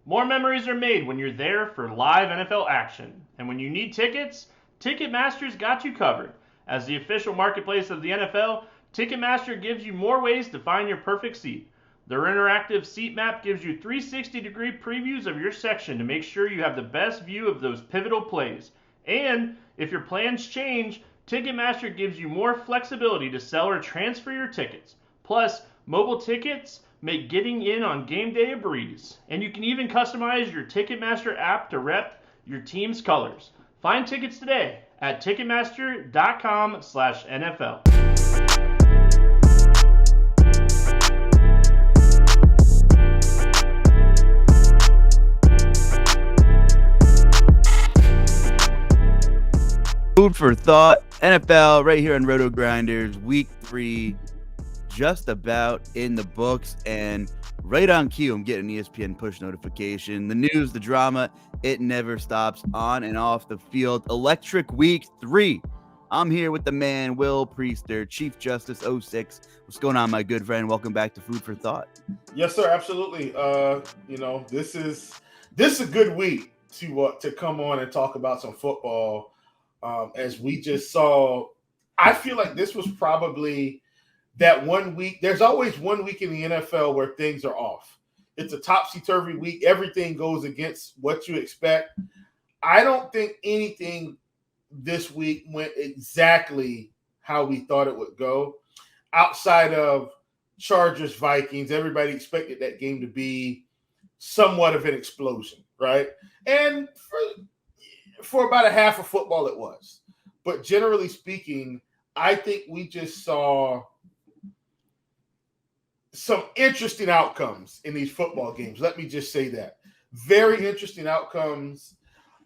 More memories are made when you're there for live NFL action. And when you need tickets, Ticketmaster's got you covered. As the official marketplace of the NFL, Ticketmaster gives you more ways to find your perfect seat. Their interactive seat map gives you 360-degree previews of your section to make sure you have the best view of those pivotal plays. And if your plans change, Ticketmaster gives you more flexibility to sell or transfer your tickets. Plus, mobile tickets make getting in on game day a breeze. And you can even customize your Ticketmaster app to rep your team's colors. Find tickets today at Ticketmaster.com/NFL. Food for thought, NFL, right here on RotoGrinders, week 3, just about in the books, and right on cue, I'm getting an ESPN push notification. The news, the drama, it never stops on and off the field. Electric week 3. I'm here with the man, Will Priester, Chief Justice 06. What's going on, my good friend? Welcome back to Food for Thought. Yes, sir. Absolutely. This is a good week to come on and talk about some football. As we just saw, I feel like this was probably that 1 week. There's always 1 week in the NFL where things are off. It's a topsy-turvy week. Everything goes against what you expect. I don't think anything this week went exactly how we thought it would go. Outside of Chargers, Vikings, everybody expected that game to be somewhat of an explosion, right? And for about a half of football it was. But generally speaking, I think we just saw some interesting outcomes in these football games. Let me just say that. Very interesting outcomes.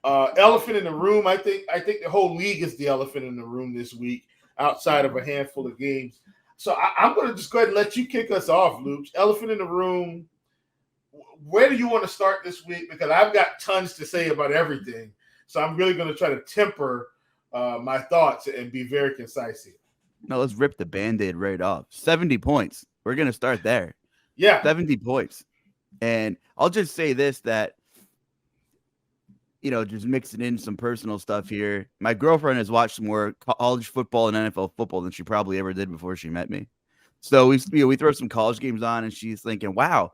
Elephant in the room. I think the whole league is the elephant in the room this week, outside of a handful of games. So I'm going to just go ahead and let you kick us off, Luke. Elephant in the room. Where do you want to start this week? Because I've got tons to say about everything. So I'm really going to try to temper my thoughts and be very concise here. Now let's rip the Band-Aid right off. 70 points. We're going to start there. Yeah. 70 points. And I'll just say this, that, just mixing in some personal stuff here. My girlfriend has watched more college football and NFL football than she probably ever did before she met me. So we throw some college games on and she's thinking, wow,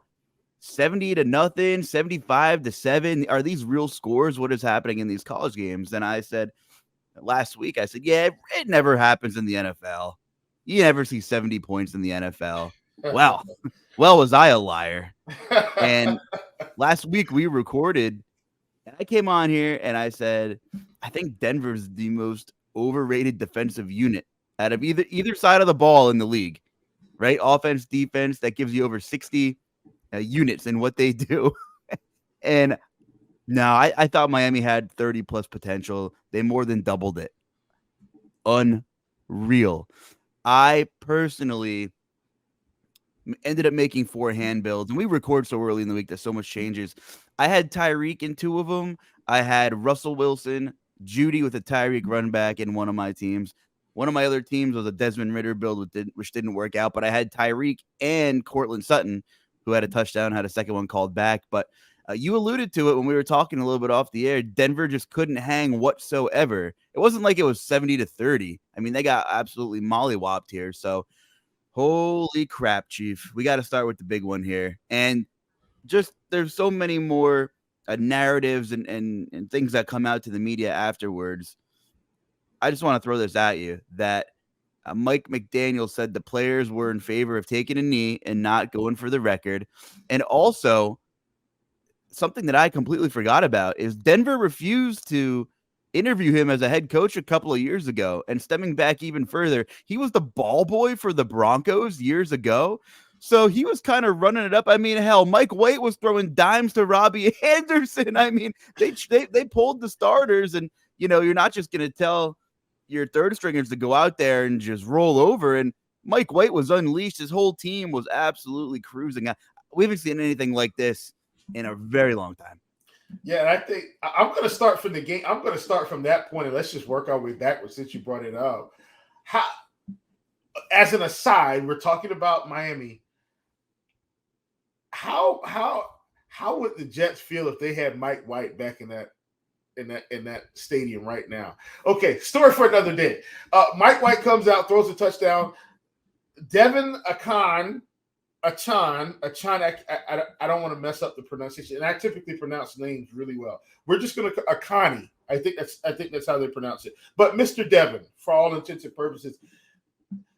70-0, 75-7. Are these real scores? What is happening in these college games? And I said last week, yeah, it never happens in the NFL. You never see 70 points in the NFL. Well, was I a liar? And last week we recorded, and I came on here and I said, I think Denver's the most overrated defensive unit out of either side of the ball in the league, right? Offense, defense, that gives you over 60 units in what they do. And no, I thought Miami had 30 plus potential. They more than doubled it. Unreal. I personally ended up making 4 hand builds, and we record so early in the week that so much changes. I had Tyreek in 2 of them. I had Russell Wilson, Judy with a Tyreek run back in one of my teams. One of my other teams was a Desmond Ridder build, which didn't work out, but I had Tyreek and Cortland Sutton, who had a touchdown, had a second one called back. But you alluded to it when we were talking a little bit off the air. Denver just couldn't hang whatsoever. It wasn't like it was 70-30. I mean, they got absolutely mollywopped here. So, holy crap, Chief. We got to start with the big one here. And just there's so many more narratives and things that come out to the media afterwards. I just want to throw this at you that Mike McDaniel said the players were in favor of taking a knee and not going for the record. And also, something that I completely forgot about is Denver refused to interview him as a head coach a couple of years ago. And stemming back even further, he was the ball boy for the Broncos years ago. So he was kind of running it up. I mean, hell, Mike White was throwing dimes to Robbie Anderson. I mean, they pulled the starters, and you're not just going to tell your third stringers to go out there and just roll over. And Mike White was unleashed. His whole team was absolutely cruising. We haven't seen anything like this in a very long time. Yeah, and I think I'm going to start from the game. I'm going to start from that point, and let's just work our way backwards since you brought it up. As an aside, we're talking about Miami. How how would the Jets feel if they had Mike White back in that stadium right now? Okay, story for another day. Mike White comes out, throws a touchdown. Devin Achan, I don't want to mess up the pronunciation, and I typically pronounce names really well. We're just going to Akani. I think that's how they pronounce it. But Mr. Devin, for all intents and purposes,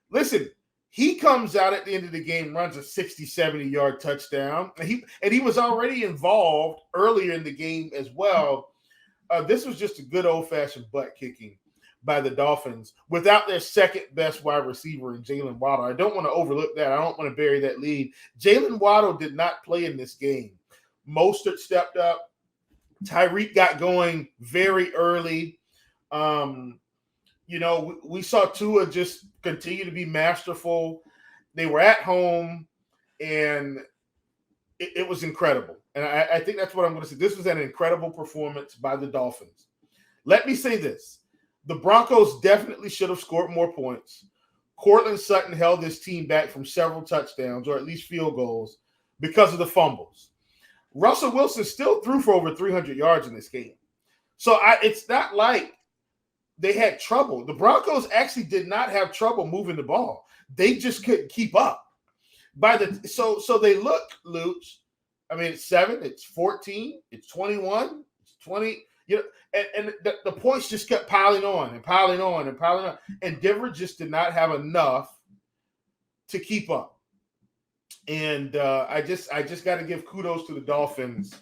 listen. He comes out at the end of the game, runs a 60, 70-yard touchdown. And he was already involved earlier in the game as well. This was just a good old-fashioned butt kicking by the Dolphins without their second best wide receiver in Jalen Waddle. I don't want to overlook that. I don't want to bury that lead. Jalen Waddle did not play in this game. Mostert stepped up. Tyreek got going very early. We saw Tua just continue to be masterful. They were at home, and it was incredible. And I think that's what I'm going to say. This was an incredible performance by the Dolphins. Let me say this. The Broncos definitely should have scored more points. Cortland Sutton held this team back from several touchdowns, or at least field goals, because of the fumbles. Russell Wilson still threw for over 300 yards in this game. So it's not like they had trouble. The Broncos actually did not have trouble moving the ball. They just couldn't keep up. So they look, Luch. I mean, it's 7, it's 14, it's 21, it's 20. And the points just kept piling on and piling on and piling on. And Denver just did not have enough to keep up. And I just got to give kudos to the Dolphins.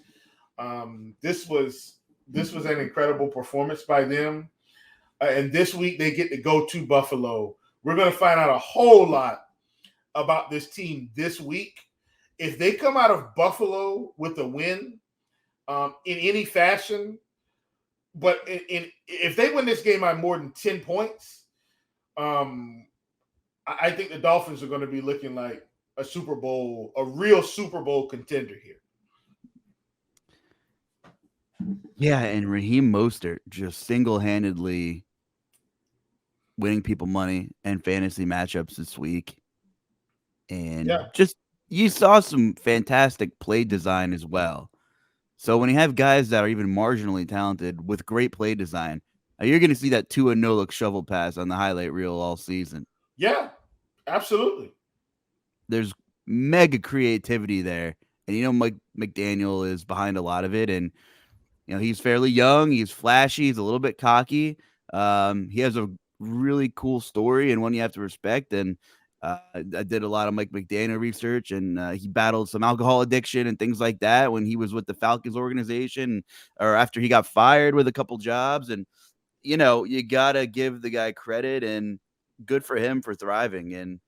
This was an incredible performance by them. And this week they get to go to Buffalo. We're going to find out a whole lot about this team this week. If they come out of Buffalo with a win in any fashion, but if they win this game by more than 10 points, I think the Dolphins are going to be looking like a real Super Bowl contender here. Yeah, and Raheem Mostert just single-handedly winning people money and fantasy matchups this week. And just you saw some fantastic play design as well. So when you have guys that are even marginally talented with great play design, you're going to see that Tua no-look shovel pass on the highlight reel all season. Yeah, absolutely. There's mega creativity there. And Mike McDaniel is behind a lot of it. And he's fairly young. He's flashy. He's a little bit cocky. He has a really cool story and one you have to respect. And I did a lot of Mike McDaniel research, and he battled some alcohol addiction and things like that when he was with the Falcons organization, or after he got fired with a couple jobs. And you gotta give the guy credit, and good for him for thriving. And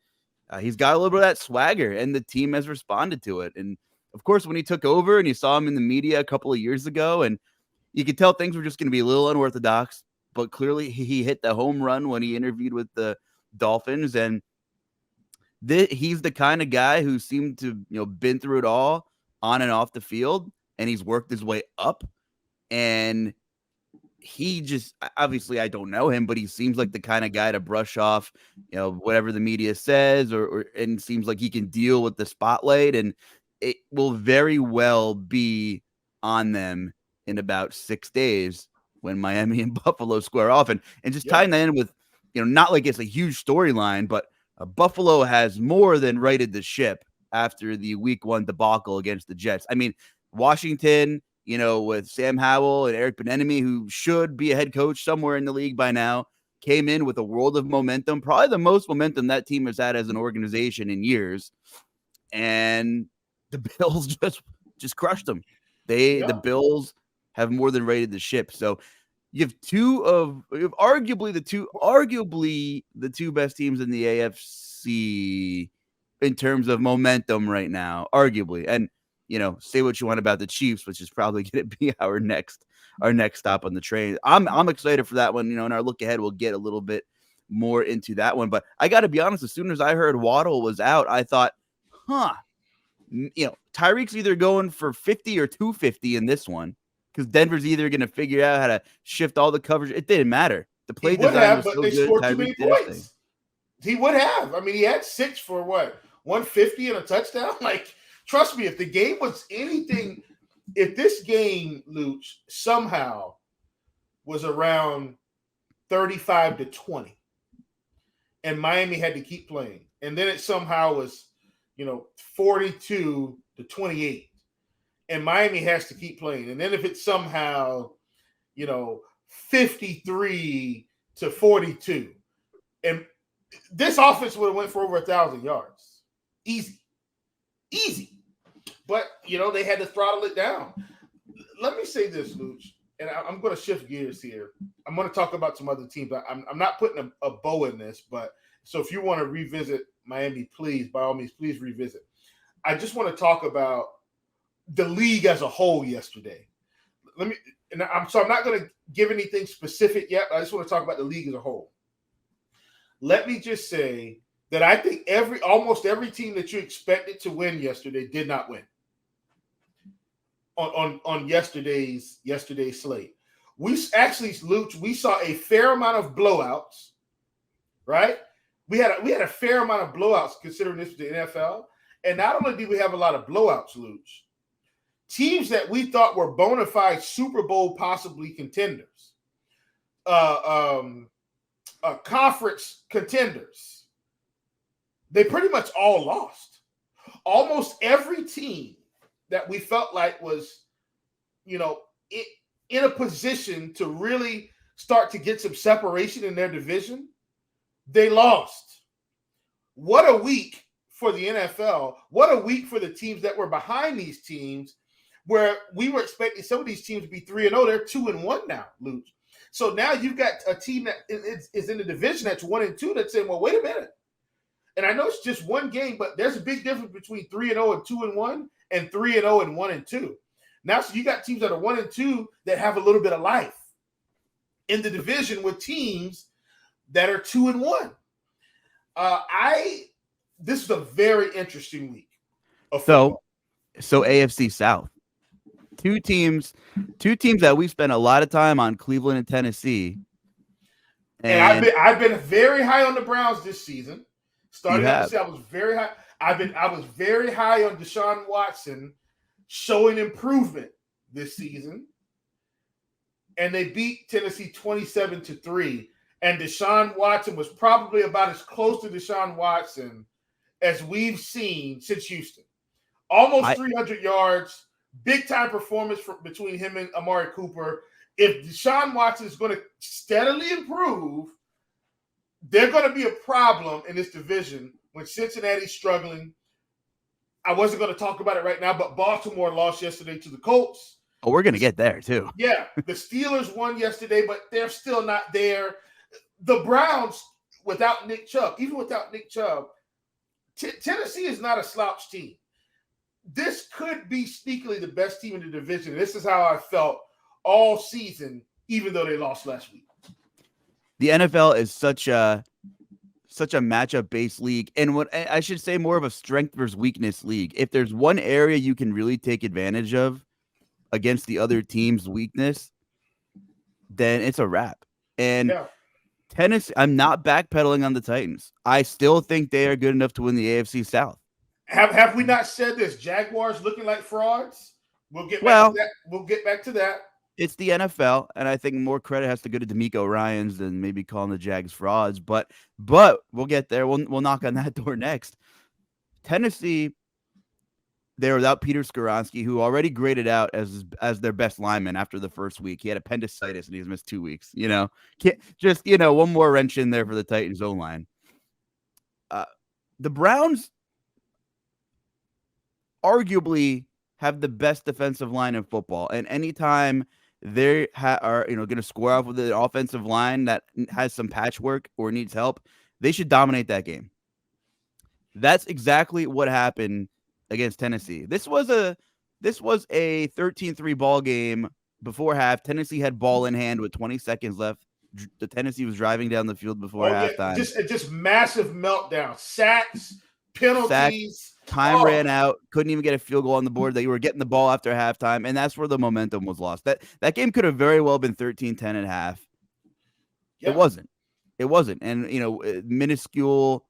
he's got a little bit of that swagger, and the team has responded to it. And of course, when he took over and you saw him in the media a couple of years ago, and you could tell things were just going to be a little unorthodox, but clearly he hit the home run when he interviewed with the Dolphins. And he's the kind of guy who seemed to, been through it all on and off the field, and he's worked his way up. And he just, obviously I don't know him, but he seems like the kind of guy to brush off, whatever the media says, and seems like he can deal with the spotlight, and it will very well be on them in about 6 days when Miami and Buffalo square off. And just tying that in with, not like it's a huge storyline, but Buffalo has more than righted the ship after the week 1 debacle against the Jets. I mean, Washington, with Sam Howell and Eric Bieniemy, who should be a head coach somewhere in the league by now, came in with a world of momentum, probably the most momentum that team has had as an organization in years. And the Bills just crushed them. The Bills have more than rated the ship. So you have arguably the two best teams in the AFC in terms of momentum right now, arguably. And say what you want about the Chiefs, which is probably going to be our next stop on the train. I'm excited for that one. In our look ahead, we'll get a little bit more into that one. But I got to be honest, as soon as I heard Waddle was out, I thought, Tyreek's either going for 50 or 250 in this one, because Denver's either going to figure out how to shift all the coverage. It didn't matter. The play design was so good. Scored too many points. He would have. I mean, he had 6 for 150 and a touchdown. Like, trust me, if the game was anything if this game, Luch, somehow was around 35-20, and Miami had to keep playing, and then it somehow was, 42-28, and Miami has to keep playing, and then if it's somehow, 53-42, and this offense would have went for over 1,000 yards, easy. But they had to throttle it down. Let me say this, Luch, and I'm going to shift gears here. I'm going to talk about some other teams. I'm not putting a bow in this, but so if you want to revisit Miami, please, by all means, please revisit. I just want to talk about the league as a whole yesterday. I'm not going to give anything specific yet. I just want to talk about the league as a whole. Let me just say that I think almost every team that you expected to win yesterday did not win on yesterday's slate. We actually, Luch, we saw a fair amount of blowouts, right? We had a fair amount of blowouts considering this was the NFL. And not only did we have a lot of blowouts, Luch, teams that we thought were bona fide Super Bowl possibly contenders, conference contenders, they pretty much all lost. Almost every team that we felt like was, in a position to really start to get some separation in their division, they lost. What a week for the NFL. What a week for the teams that were behind these teams, where we were expecting some of these teams to be 3-0. They're 2-1 now, Luch. So now you've got a team that is in the division that's 1-2 that's saying, well, wait a minute. And I know it's just one game, but there's a big difference between 3-0 and 2-1 and 3-0 and 1-2. Now, so you got teams that are 1-2 that have a little bit of life in the division with teams that are 2-1. This is a very interesting week. So AFC South, two teams that we spent a lot of time on, Cleveland and Tennessee. And I've been very high on the Browns this season. Starting out, I was very high. I was very high on Deshaun Watson showing improvement this season. And they beat Tennessee 27-3. And Deshaun Watson was probably about as close to Deshaun Watson as we've seen since Houston. Almost 300 yards, big-time performance between him and Amari Cooper. If Deshaun Watson is going to steadily improve, they're going to be a problem in this division when Cincinnati's struggling. I wasn't going to talk about it right now, but Baltimore lost yesterday to the Colts. Oh, we're going to get there, too. Yeah, the Steelers won yesterday, but they're still not there. The Browns, without Nick Chubb, Tennessee is not a slouch team. This could be sneakily the best team in the division. This is how I felt all season, even though they lost last week. The NFL is such a matchup-based league, and what I should say, more of a strength versus weakness league. If there's one area you can really take advantage of against the other team's weakness, then it's a wrap. And Tennessee, I'm not backpedaling on the Titans. I still think they are good enough to win the AFC South. Have we not said this? Jaguars looking like frauds? We'll get back to that. It's the NFL, and I think more credit has to go to DeMeco Ryans than maybe calling the Jags frauds. But we'll get there. We'll knock on that door next. Tennessee, they're without Peter Skoronski, who already graded out as their best lineman after the first week. He had appendicitis and he's missed 2 weeks. One more wrench in there for the Titans O-line. The Browns arguably have the best defensive line in football, and anytime they are going to square off with an offensive line that has some patchwork or needs help, they should dominate that game. That's exactly what happened against Tennessee. This was a 13-3 ball game before half. Tennessee had ball in hand with 20 seconds left. The Tennessee was driving down the field before halftime. Just massive meltdown, sacks, penalties. Time ran out. Couldn't even get a field goal on the board. They were getting the ball after halftime, and that's where the momentum was lost. That game could have very well been 13-10 at half. Yeah. It wasn't. And minuscule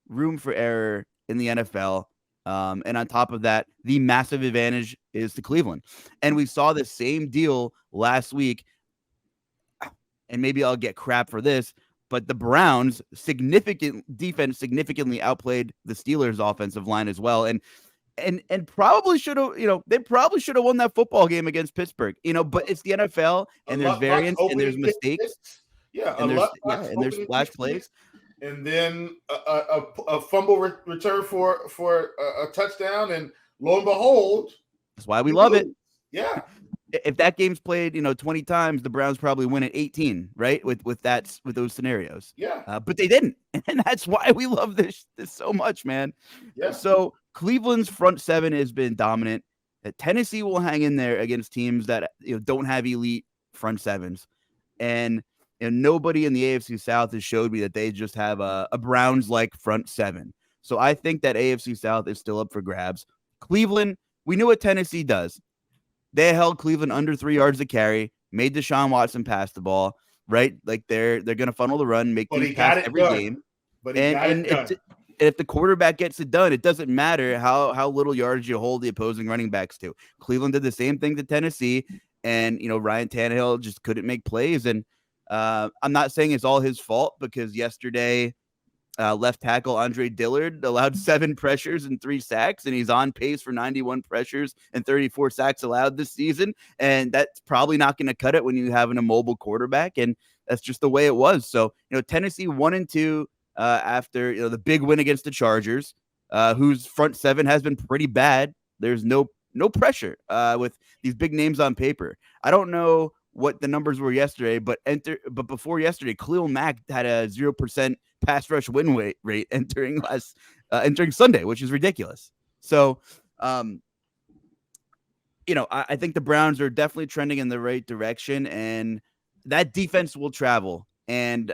room for error in the NFL. And on top of that, the massive advantage is to Cleveland. And we saw the same deal last week. And maybe I'll get crap for this, but the Browns significantly outplayed the Steelers' offensive line as well. And probably should have, they probably should have won that football game against Pittsburgh, but it's the NFL and there's variance and there's mistakes. And there's splash plays. And then a fumble return for a touchdown, and lo and behold, that's why we love it. Yeah. If that game's played, 20 times, the Browns probably win at 18, right? With those scenarios. Yeah. But they didn't, and that's why we love this so much, man. Yeah. So Cleveland's front seven has been dominant. Tennessee will hang in there against teams that don't have elite front sevens, and nobody in the AFC South has showed me that they just have a Browns-like front seven. So I think that AFC South is still up for grabs. Cleveland, we knew what Tennessee does. They held Cleveland under 3 yards to carry, made Deshaun Watson pass the ball, right? Like they're going to funnel the run, make these pass every game. But if the quarterback gets it done, it doesn't matter how little yards you hold the opposing running backs to. Cleveland did the same thing to Tennessee, and Ryan Tannehill just couldn't make plays. And I'm not saying it's all his fault, because yesterday left tackle Andre Dillard allowed 7 pressures and 3 sacks, and he's on pace for 91 pressures and 34 sacks allowed this season. And that's probably not going to cut it when you have an immobile quarterback, and that's just the way it was. So, Tennessee 1-2 after the big win against the Chargers, whose front seven has been pretty bad. There's no pressure with these big names on paper. I don't know what the numbers were yesterday, but before yesterday, Khalil Mack had a 0% pass rush win rate entering Sunday, which is ridiculous. So, I think the Browns are definitely trending in the right direction, and that defense will travel. And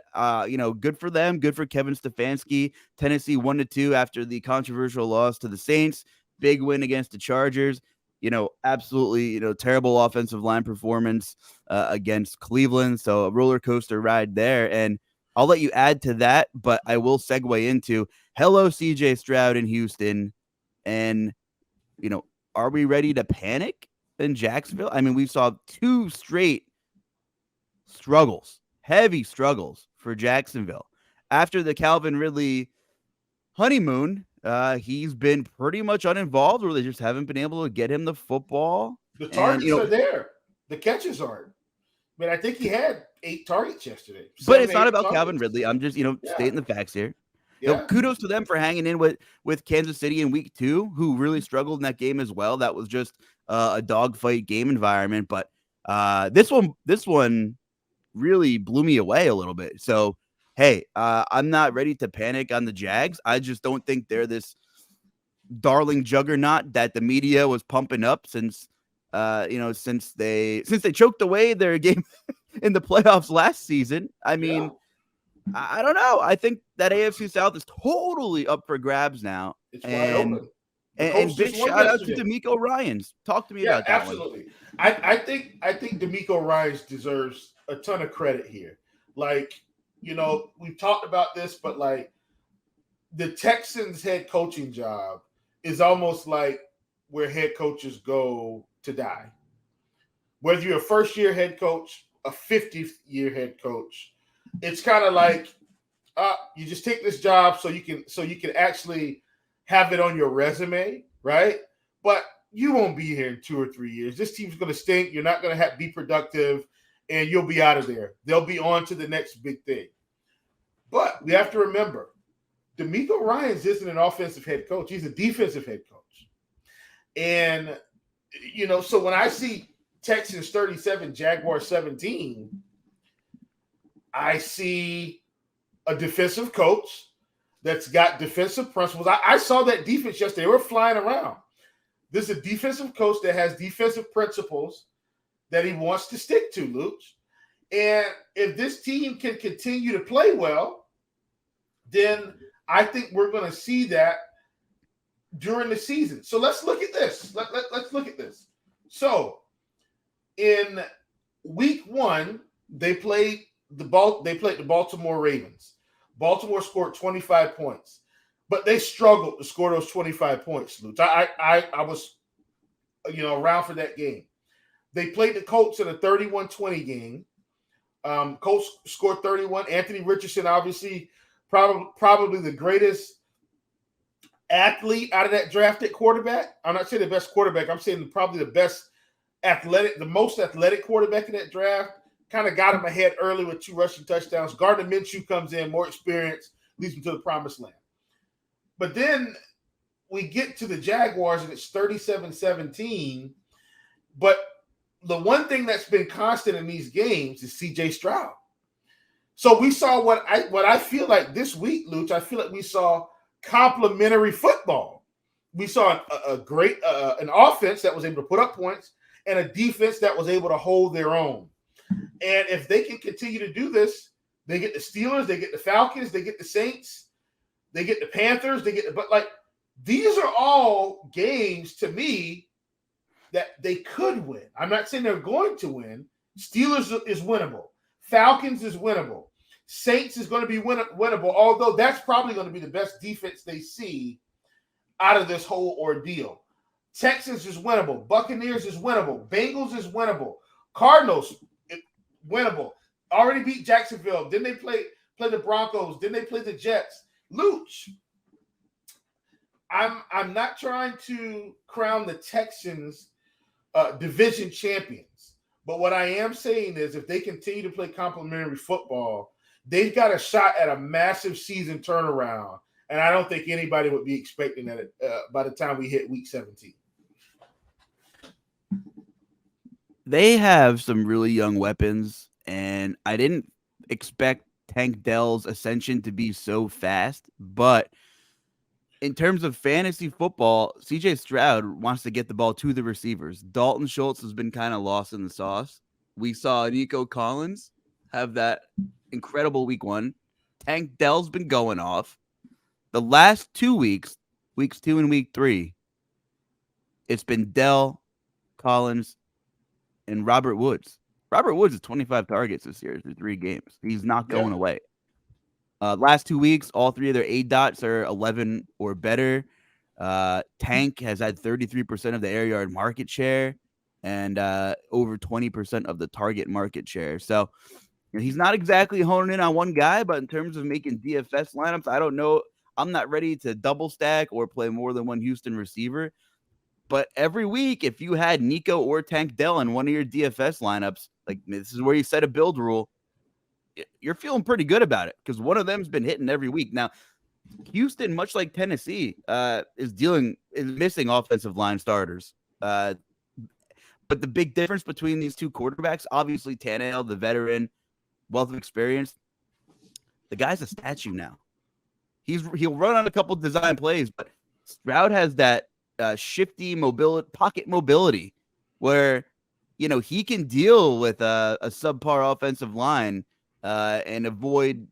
good for them, good for Kevin Stefanski. Tennessee 1-2 after the controversial loss to the Saints. Big win against the Chargers. Absolutely, terrible offensive line performance against Cleveland. So a roller coaster ride there. And I'll let you add to that, but I will segue into hello, CJ Stroud in Houston. And, are we ready to panic in Jacksonville? I mean, we saw 2 straight heavy struggles for Jacksonville. After the Calvin Ridley honeymoon, he's been pretty much uninvolved, or they just haven't been able to get him the football. The targets are there. The catches aren't. I mean, I think he had 8 targets yesterday. But it's not about Calvin Ridley. I'm just, stating the facts here. Yeah. Kudos to them for hanging in with Kansas City in week 2, who really struggled in that game as well. That was just a dogfight game environment. But this one really blew me away a little bit. So, hey, I'm not ready to panic on the Jags. I just don't think they're this darling juggernaut that the media was pumping up since they choked away their game in the playoffs last season. I mean, I don't know. I think that AFC South is totally up for grabs now. It's wide open. And big shout out to D'Amico Ryans. Talk to me about that. Absolutely. I think D'Amico Ryans deserves a ton of credit here. Like, we've talked about this, but like the Texans head coaching job is almost like where head coaches go to die. Whether you're a first-year head coach, a 50th-year head coach, it's kind of like you just take this job so you can actually have it on your resume, right? But you won't be here in 2 or 3 years. This team's going to stink. You're not going to be productive, and you'll be out of there. They'll be on to the next big thing. But we have to remember, D'Amico Ryans isn't an offensive head coach. He's a defensive head coach. And, so when I see Texans 37, Jaguars 17, I see a defensive coach that's got defensive principles. I saw that defense yesterday. They were flying around. This is a defensive coach that has defensive principles that he wants to stick to, Luch. And if this team can continue to play well, then I think we're going to see that during the season. So let's look at this. Let's look at this. So in week 1, they played the Baltimore Ravens. Baltimore scored 25 points. but they struggled to score those 25 points, Luch. I was, around for that game. They played the Colts in a 31-20 game. Colts scored 31. Anthony Richardson, obviously, probably the greatest athlete out of that drafted quarterback. I'm not saying the best quarterback. I'm saying probably the best athletic, the most athletic quarterback in that draft. Kind of got him ahead early with 2 rushing touchdowns. Gardner Minshew comes in, more experience, leads him to the promised land. But then we get to the Jaguars, and it's 37-17. But the one thing that's been constant in these games is C.J. Stroud. So we saw what I feel like this week, Luch. I feel like we saw complimentary football. We saw a great an offense that was able to put up points and a defense that was able to hold their own. And if they can continue to do this, they get the Steelers, they get the Falcons, they get the Saints, they get the Panthers, these are all games to me that they could win. I'm not saying they're going to win. Steelers is winnable. Falcons is winnable. Saints is going to be winnable, although that's probably going to be the best defense they see out of this whole ordeal. Texans is winnable. Buccaneers is winnable. Bengals is winnable. Cardinals, winnable. Already beat Jacksonville. Then they play the Broncos. Then they play the Jets. Luch, I'm not trying to crown the Texans division champions. But what I am saying is if they continue to play complimentary football, they've got a shot at a massive season turnaround. And I don't think anybody would be expecting that by the time we hit week 17. They have some really young weapons, and I didn't expect Tank Dell's ascension to be so fast. But in terms of fantasy football, CJ Stroud wants to get the ball to the receivers. Dalton Schultz has been kind of lost in the sauce. We saw Nico Collins have that incredible week 1. Tank Dell's been going off. The last 2 weeks, weeks 2 and week 3, it's been Dell, Collins, and Robert Woods. Robert Woods has 25 targets this year through 3 games. He's not going away. Last 2 weeks, all 3 of their A-dots are 11 or better. Tank has had 33% of the air yard market share and over 20% of the target market share. So he's not exactly honing in on one guy, but in terms of making DFS lineups, I don't know. I'm not ready to double stack or play more than one Houston receiver. But every week, if you had Nico or Tank Dell in one of your DFS lineups, this is where you set a build rule, you're feeling pretty good about it because one of them's been hitting every week. Now, Houston, much like Tennessee, is missing offensive line starters. But the big difference between these 2 quarterbacks, obviously Tannehill, the veteran, wealth of experience, the guy's a statue now. He'll run on a couple design plays, but Stroud has that shifty pocket mobility where he can deal with a subpar offensive line and avoid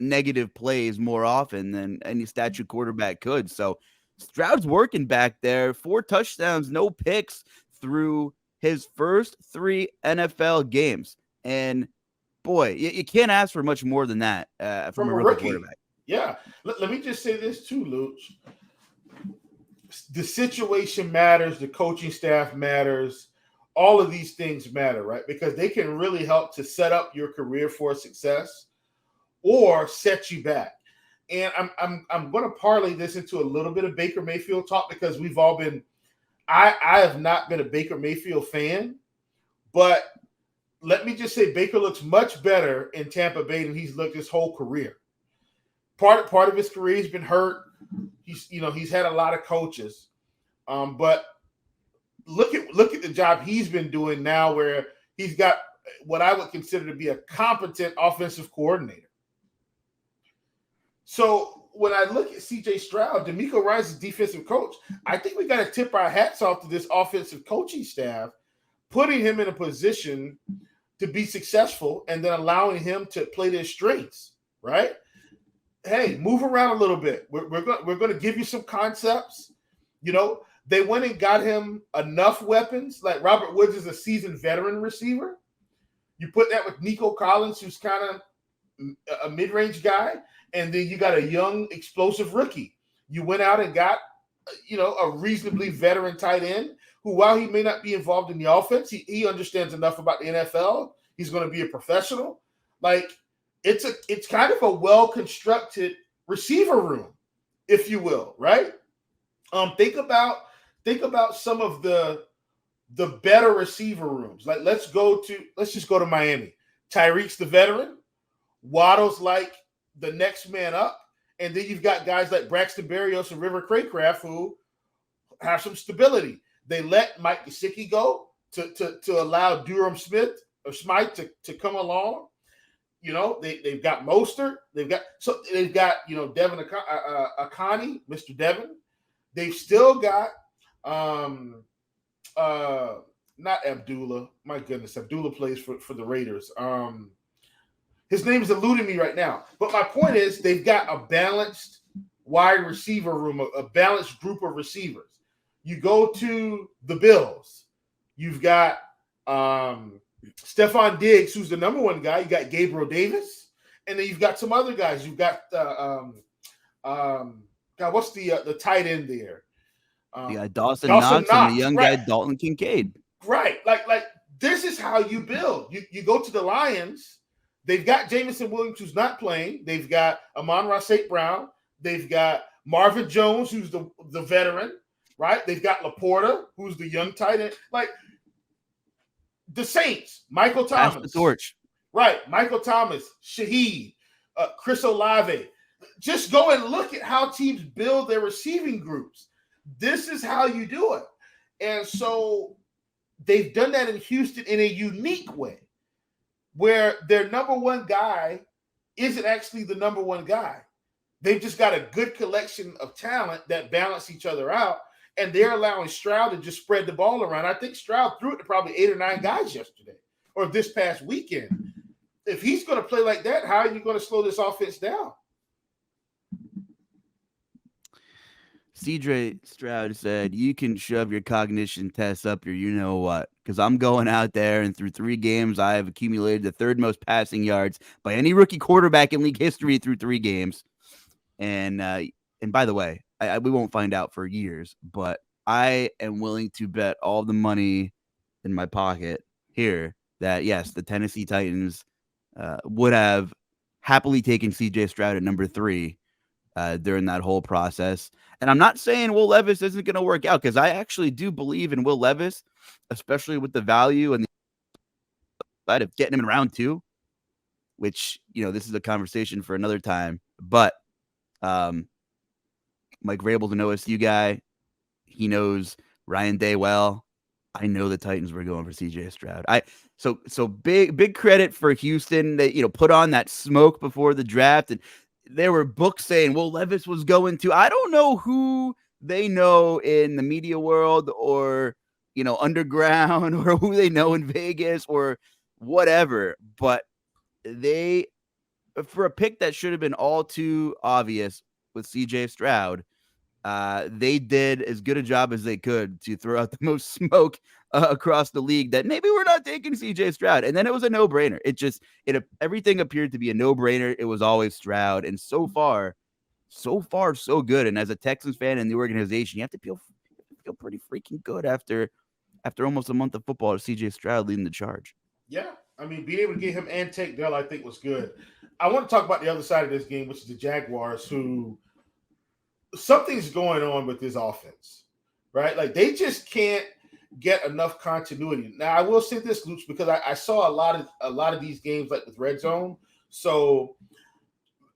negative plays more often than any statue quarterback could. So Stroud's working back there. 4 touchdowns, no picks through his first 3 NFL games. And boy, you can't ask for much more than that from a rookie quarterback. Yeah. Let me just say this too, Luch. The situation matters. The coaching staff matters. All of these things matter, right? Because they can really help to set up your career for success or set you back. And I'm going to parlay this into a little bit of Baker Mayfield talk because we've all been I have not been a Baker Mayfield fan, but let me just say Baker looks much better in Tampa Bay than he's looked his whole career. Part of his career he's been hurt. He's had a lot of coaches, but look at the job he's been doing now, where he's got what I would consider to be a competent offensive coordinator. So when I look at C.J. Stroud, DeMeco Ryans' defensive coach, I think we got to tip our hats off to this offensive coaching staff, putting him in a position to be successful and then allowing him to play their strengths, right? Hey, move around a little bit. We're going to give you some concepts. They went and got him enough weapons. Like Robert Woods is a seasoned veteran receiver. You put that with Nico Collins, who's kind of a mid-range guy, and then you got a young, explosive rookie. You went out and got, a reasonably veteran tight end who, while he may not be involved in the offense, he understands enough about the NFL. He's going to be a professional. Like, it's kind of a well-constructed receiver room, if you will, right? Think about some of the better receiver rooms. Like, let's just go to Miami. Tyreek's the veteran. Waddle's like the next man up. And then you've got guys like Braxton Berrios and River Craycraft who have some stability. They let Mike Gesicki go to allow Durham Smythe to come along. They've got Mostert. They've got Devin Akani, Mr. Devin. They've still got not Abdullah. My goodness, Abdullah plays for the Raiders. His name is eluding me right now. But my point is, they've got a balanced wide receiver room, a balanced group of receivers. You go to the Bills, you've got Stephon Diggs, who's the number one guy. You got Gabriel Davis, and then you've got some other guys. You've got what's the tight end there? Dawson Knox and the young guy Dalton Kincaid. Right, like this is how you build. You go to the Lions. They've got Jamison Williams, who's not playing. They've got Amon-Ra St. Brown. They've got Marvin Jones, who's the veteran, right? They've got Laporta, who's the young tight end. Like the Saints, Michael Thomas. Pass the torch. Right, Michael Thomas, Shaheed, Chris Olave. Just go and look at how teams build their receiving groups. This is how you do it. And so they've done that in Houston in a unique way, where their number one guy isn't actually the number one guy. They've just got a good collection of talent that balance each other out, and they're allowing Stroud to just spread the ball around. I think Stroud threw it to probably 8 or 9 guys yesterday or this past weekend. If he's going to play like that, how are you going to slow this offense down? CJ Stroud said, you can shove your cognition tests up your you-know-what, because I'm going out there, and through 3 games, I have accumulated the 3rd most passing yards by any rookie quarterback in league history through 3 games. And by the way, we won't find out for years, but I am willing to bet all the money in my pocket here that, yes, the Tennessee Titans would have happily taken CJ Stroud at number 3 during that whole process. And I'm not saying Will Levis isn't going to work out, because I actually do believe in Will Levis, especially with the value and the side of getting him in round 2, which, this is a conversation for another time. But Mike Vrabel's an OSU guy. He knows Ryan Day well. I know the Titans were going for CJ Stroud. So big credit for Houston. They, put on that smoke before the draft, and there were books saying, well, Levis was going to. I don't know who they know in the media world or, underground, or who they know in Vegas or whatever. But they, for a pick that should have been all too obvious with CJ Stroud, they did as good a job as they could to throw out the most smoke across the league that maybe we're not taking CJ Stroud. And then it was a no-brainer. Everything appeared to be a no-brainer. It was always Stroud. And so far, so good. And as a Texans fan in the organization, you have to feel pretty freaking good after almost a month of football, CJ Stroud leading the charge. Yeah. I mean, being able to get him and Tank Dell, I think, was good. I want to talk about the other side of this game, which is the Jaguars, who something's going on with this offense, right? Like, they just can't get enough continuity. Now, I will say this, Luch, because I saw a lot of these games, like with Red Zone. So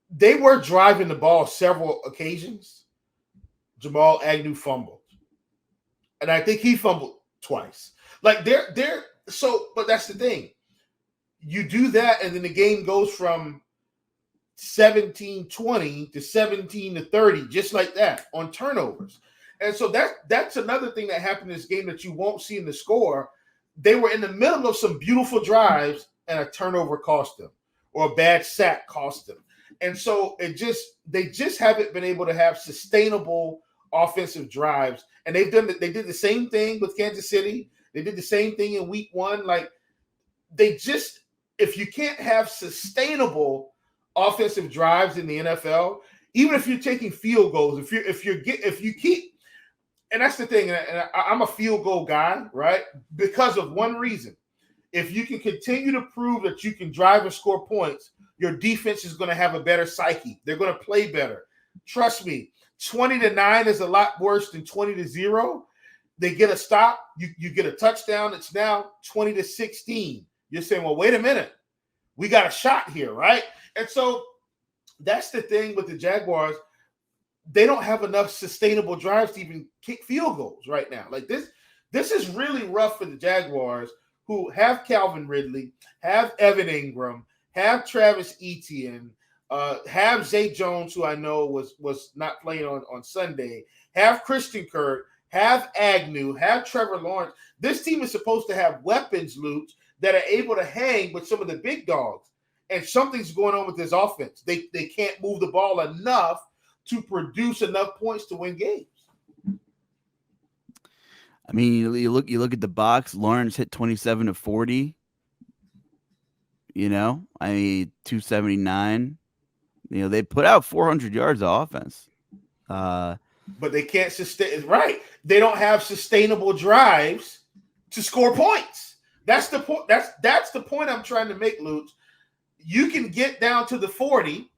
they were driving the ball several occasions. Jamal Agnew fumbled, and I think he fumbled twice. Like, but that's the thing. You do that, and then the game goes from 17-20 to 17-30, just like that, on turnovers. And so that's another thing that happened in this game that you won't see in the score. They were in the middle of some beautiful drives, and a turnover cost them, or a bad sack cost them. And so they just haven't been able to have sustainable offensive drives. And they did the same thing with Kansas City. They did the same thing in week 1. Like, if you can't have sustainable offensive drives in the NFL, even if you're taking field goals, if you keep, and that's the thing, and I'm a field goal guy, right? Because of one reason. If you can continue to prove that you can drive and score points, your defense is going to have a better psyche. They're going to play better. Trust me, 20-9 is a lot worse than 20-0. They get a stop, you get a touchdown. It's now 20-16. You're saying, well, wait a minute. We got a shot here, right? And so that's the thing with the Jaguars. They don't have enough sustainable drives to even kick field goals right now. Like this is really rough for the Jaguars, who have Calvin Ridley, have Evan Ingram, have Travis Etienne, have Zay Jones, who I know was not playing on Sunday, have Christian Kirk, have Agnew, have Trevor Lawrence. This team is supposed to have weapons, Luke, that are able to hang with some of the big dogs. And something's going on with this offense. They can't move the ball enough to produce enough points to win games. I mean, you look at the box. Lawrence hit 27-40. You know, I mean, 279. You know, they put out 400 yards of offense. But they can't sustain. Right? They don't have sustainable drives to score points. That's the point. That's the point I'm trying to make, Luke. You can get down to the 40.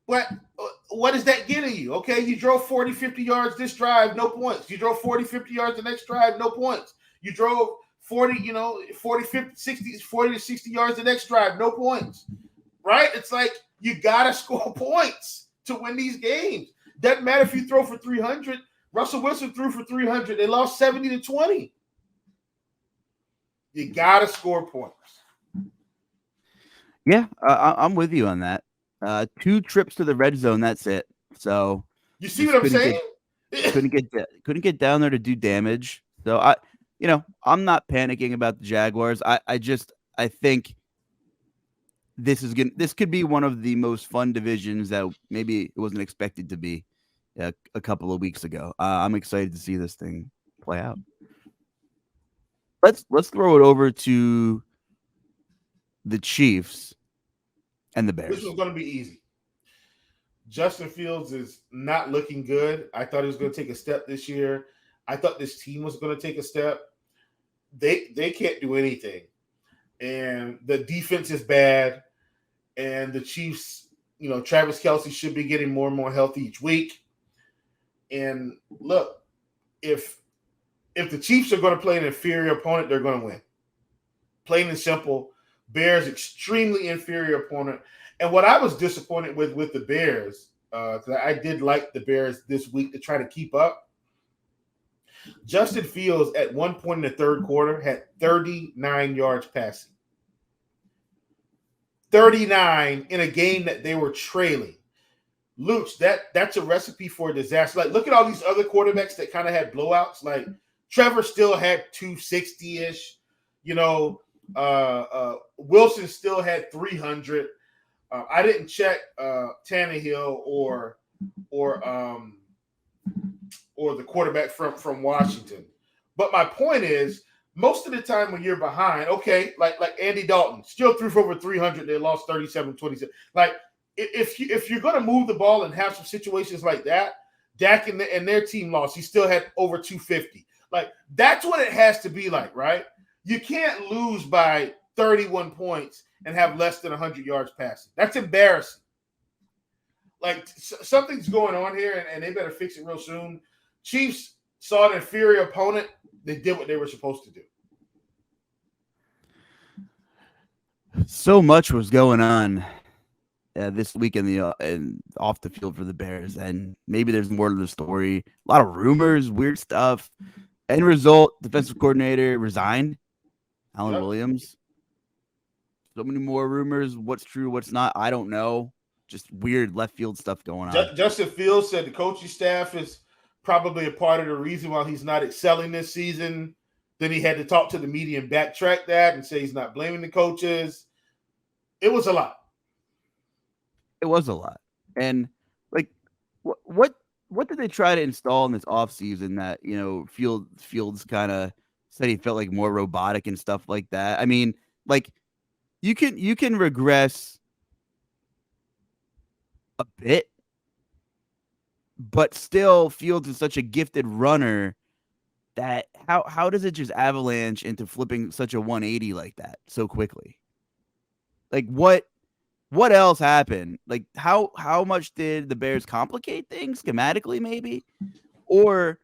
What is that getting you? Okay, you drove 40, 50 yards this drive, no points. You drove 40, 50 yards the next drive, no points. You drove 40, 40, 50, 60, 40 to 60 yards the next drive, no points. Right? It's like you got to score points to win these games. Doesn't matter if you throw for 300. Russell Wilson threw for 300. They lost 70-20. You got to score points. Yeah, I'm with you on that. 2 trips to the red zone. That's it. So you see what I'm saying? Couldn't get down there to do damage. So I'm not panicking about the Jaguars. I think this could be one of the most fun divisions that maybe it wasn't expected to be a couple of weeks ago. I'm excited to see this thing play out. Let's throw it over to the Chiefs and the Bears. This was going to be easy. Justin Fields is not looking good. I thought he was going to take a step this year. I thought this team was going to take a step. They can't do anything. And the defense is bad. And the Chiefs, Travis Kelce should be getting more and more healthy each week. And look, if the Chiefs are going to play an inferior opponent, they're going to win. Plain and simple. Bears, extremely inferior opponent. And what I was disappointed with the Bears, because I did like the Bears this week to try to keep up. Justin Fields at one point in the third quarter had 39 yards passing. 39 in a game that they were trailing. Luch, that's a recipe for a disaster. Like, look at all these other quarterbacks that kind of had blowouts. Like, Trevor still had 260-ish. Wilson still had 300. I didn't check Tannehill or the quarterback from Washington. But my point is, most of the time when you're behind, okay, like Andy Dalton, still threw for over 300. They lost 37-27. Like, if you're going to move the ball and have some situations like that, Dak and their team lost. He still had over 250. Like, that's what it has to be like, right? You can't lose by 31 points and have less than 100 yards passing. That's embarrassing. Like, something's going on here, and they better fix it real soon. Chiefs saw an inferior opponent. They did what they were supposed to do. So much was going on this week and off the field for the Bears, and maybe there's more to the story. A lot of rumors, weird stuff. End result: defensive coordinator resigned. Alan Williams. So many more rumors. What's true? What's not? I don't know. Just weird left field stuff going on. Justin Fields said the coaching staff is probably a part of the reason why he's not excelling this season. Then he had to talk to the media and backtrack that and say he's not blaming the coaches. It was a lot. It was a lot. And like, what did they try to install in this offseason that, Fields kind of said he felt like more robotic and stuff like that? I mean, like, you can regress a bit, but still Fields is such a gifted runner that how does it just avalanche into flipping such a 180 like that so quickly? Like what else happened? Like how much did the Bears complicate things schematically maybe? Or,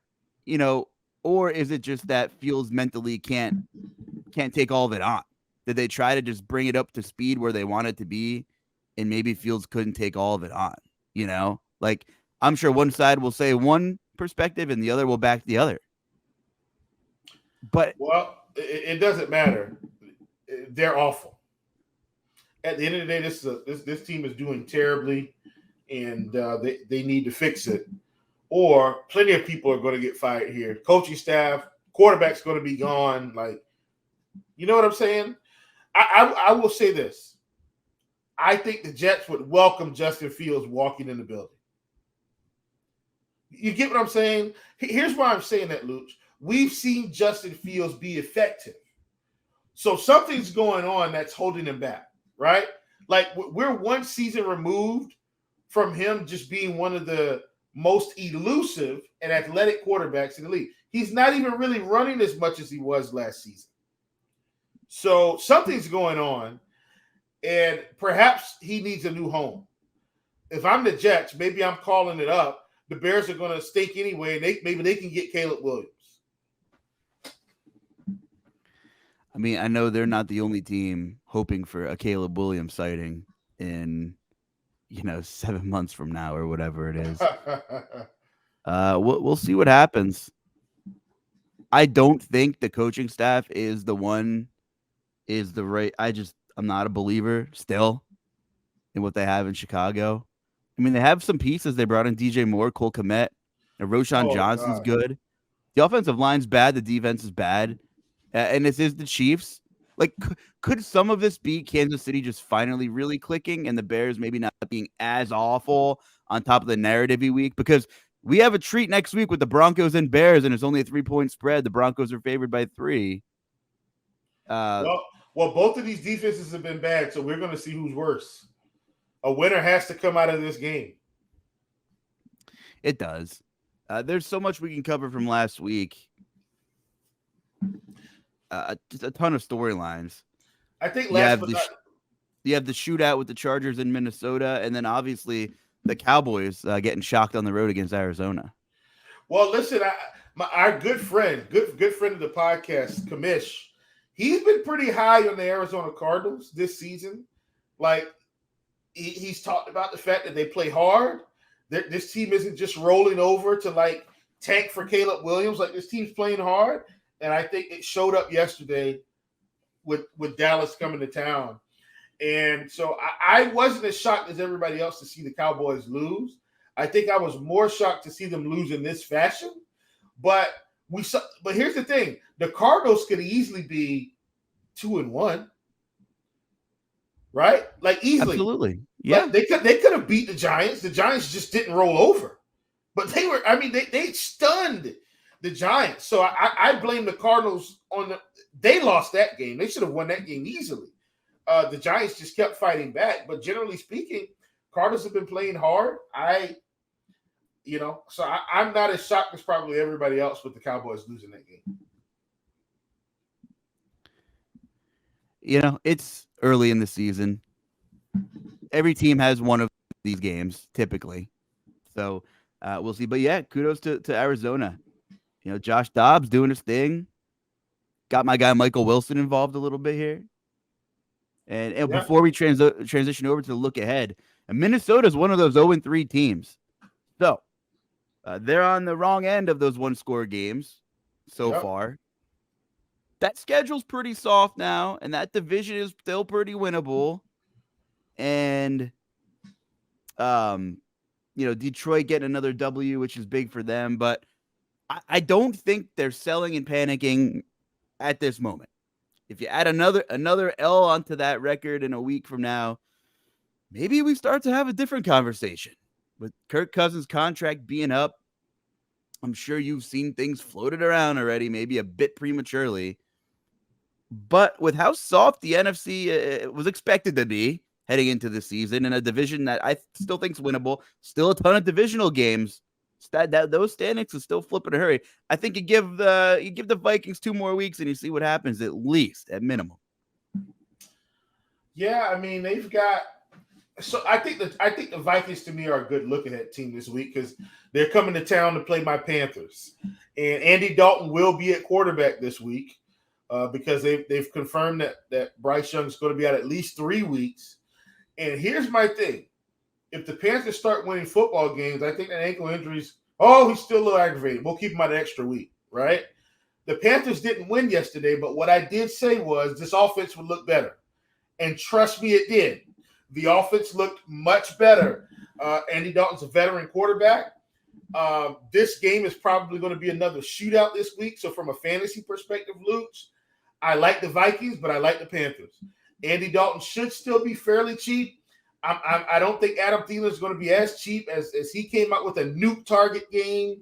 you know, or is it just that Fields mentally can't take all of it on? Did they try to just bring it up to speed where they want it to be, and maybe Fields couldn't take all of it on? You know, like I'm sure one side will say one perspective and the other will back the other. But it doesn't matter. They're awful. At the end of the day, this team is doing terribly, and they need to fix it. Or plenty of people are going to get fired here. Coaching staff, quarterback's going to be gone. Like, you know what I'm saying? I will say this. I think the Jets would welcome Justin Fields walking in the building. You get what I'm saying? Here's why I'm saying that, Luch. We've seen Justin Fields be effective. So something's going on that's holding him back, right? Like, we're one season removed from him just being one of the most elusive and athletic quarterbacks in the league. He's not even really running as much as he was last season. So something's going on, and perhaps he needs a new home. If I'm the Jets, maybe I'm calling it up. The Bears are going to stink anyway, and maybe they can get Caleb Williams. I mean, I know they're not the only team hoping for a Caleb Williams sighting in, 7 months from now or whatever it is. We'll see what happens. I don't think the coaching staff is the right. I'm not a believer still in what they have in Chicago. I mean, they have some pieces. They brought in DJ Moore, Cole Kmet, and Roshan Johnson's good. The offensive line's bad. The defense is bad. And this is the Chiefs. Like, could some of this be Kansas City just finally really clicking and the Bears maybe not being as awful on top of the narrative-y week? Because we have a treat next week with the Broncos and Bears, and it's only a 3-point spread. The Broncos are favored by 3. Well, both of these defenses have been bad, so we're going to see who's worse. A winner has to come out of this game. It does. There's so much we can cover from last week. Just a ton of storylines. I think you have the shootout with the Chargers in Minnesota, and then obviously the Cowboys getting shocked on the road against Arizona. Well, listen, our good friend of the podcast, Kamish, he's been pretty high on the Arizona Cardinals this season. Like, he's talked about the fact that they play hard. This team isn't just rolling over to like tank for Caleb Williams. Like, this team's playing hard. And I think it showed up yesterday with Dallas coming to town. And so I wasn't as shocked as everybody else to see the Cowboys lose. I think I was more shocked to see them lose in this fashion. But here's the thing. The Cardinals could easily be 2-1. Right? Like, easily. Absolutely. Yeah. Like, they could have beat the Giants. The Giants just didn't roll over. But they stunned the Giants. So I blame the Cardinals they lost that game. They should have won that game easily. The Giants just kept fighting back. But generally speaking, Cardinals have been playing hard. So I'm not as shocked as probably everybody else with the Cowboys losing that game. It's early in the season. Every team has one of these games, typically. So we'll see. But yeah, kudos to Arizona. Josh Dobbs doing his thing. Got my guy Michael Wilson involved a little bit here. And before we transition over to the look ahead, Minnesota is one of those 0-3 teams. So they're on the wrong end of those one-score games so far. That schedule's pretty soft now, and that division is still pretty winnable. And Detroit getting another W, which is big for them, but I don't think they're selling and panicking at this moment. If you add another L onto that record in a week from now, maybe we start to have a different conversation. With Kirk Cousins' contract being up, I'm sure you've seen things floated around already, maybe a bit prematurely. But with how soft the NFC was expected to be, heading into the season in a division that I still think is winnable. Still a ton of divisional games. Those standings will still flip in a hurry. I think you give the Vikings 2 more weeks and you see what happens, at least at minimum. Yeah, I mean they've got. So I think the Vikings to me are a good look ahead team this week because they're coming to town to play my Panthers, and Andy Dalton will be at quarterback this week because they've confirmed that Bryce Young is going to be out at least 3 weeks. And here's my thing: if the Panthers start winning football games, I think that ankle injuries. Oh, he's still a little aggravated. We'll keep him out an extra week, right? The Panthers didn't win yesterday, but what I did say was this offense would look better, and trust me, it did. The offense looked much better. Andy Dalton's a veteran quarterback. This game is probably going to be another shootout this week. So from a fantasy perspective, Luch, I like the Vikings, but I like the Panthers. Andy Dalton should still be fairly cheap. I don't think Adam Thielen is going to be as cheap as he came out with a nuke target game.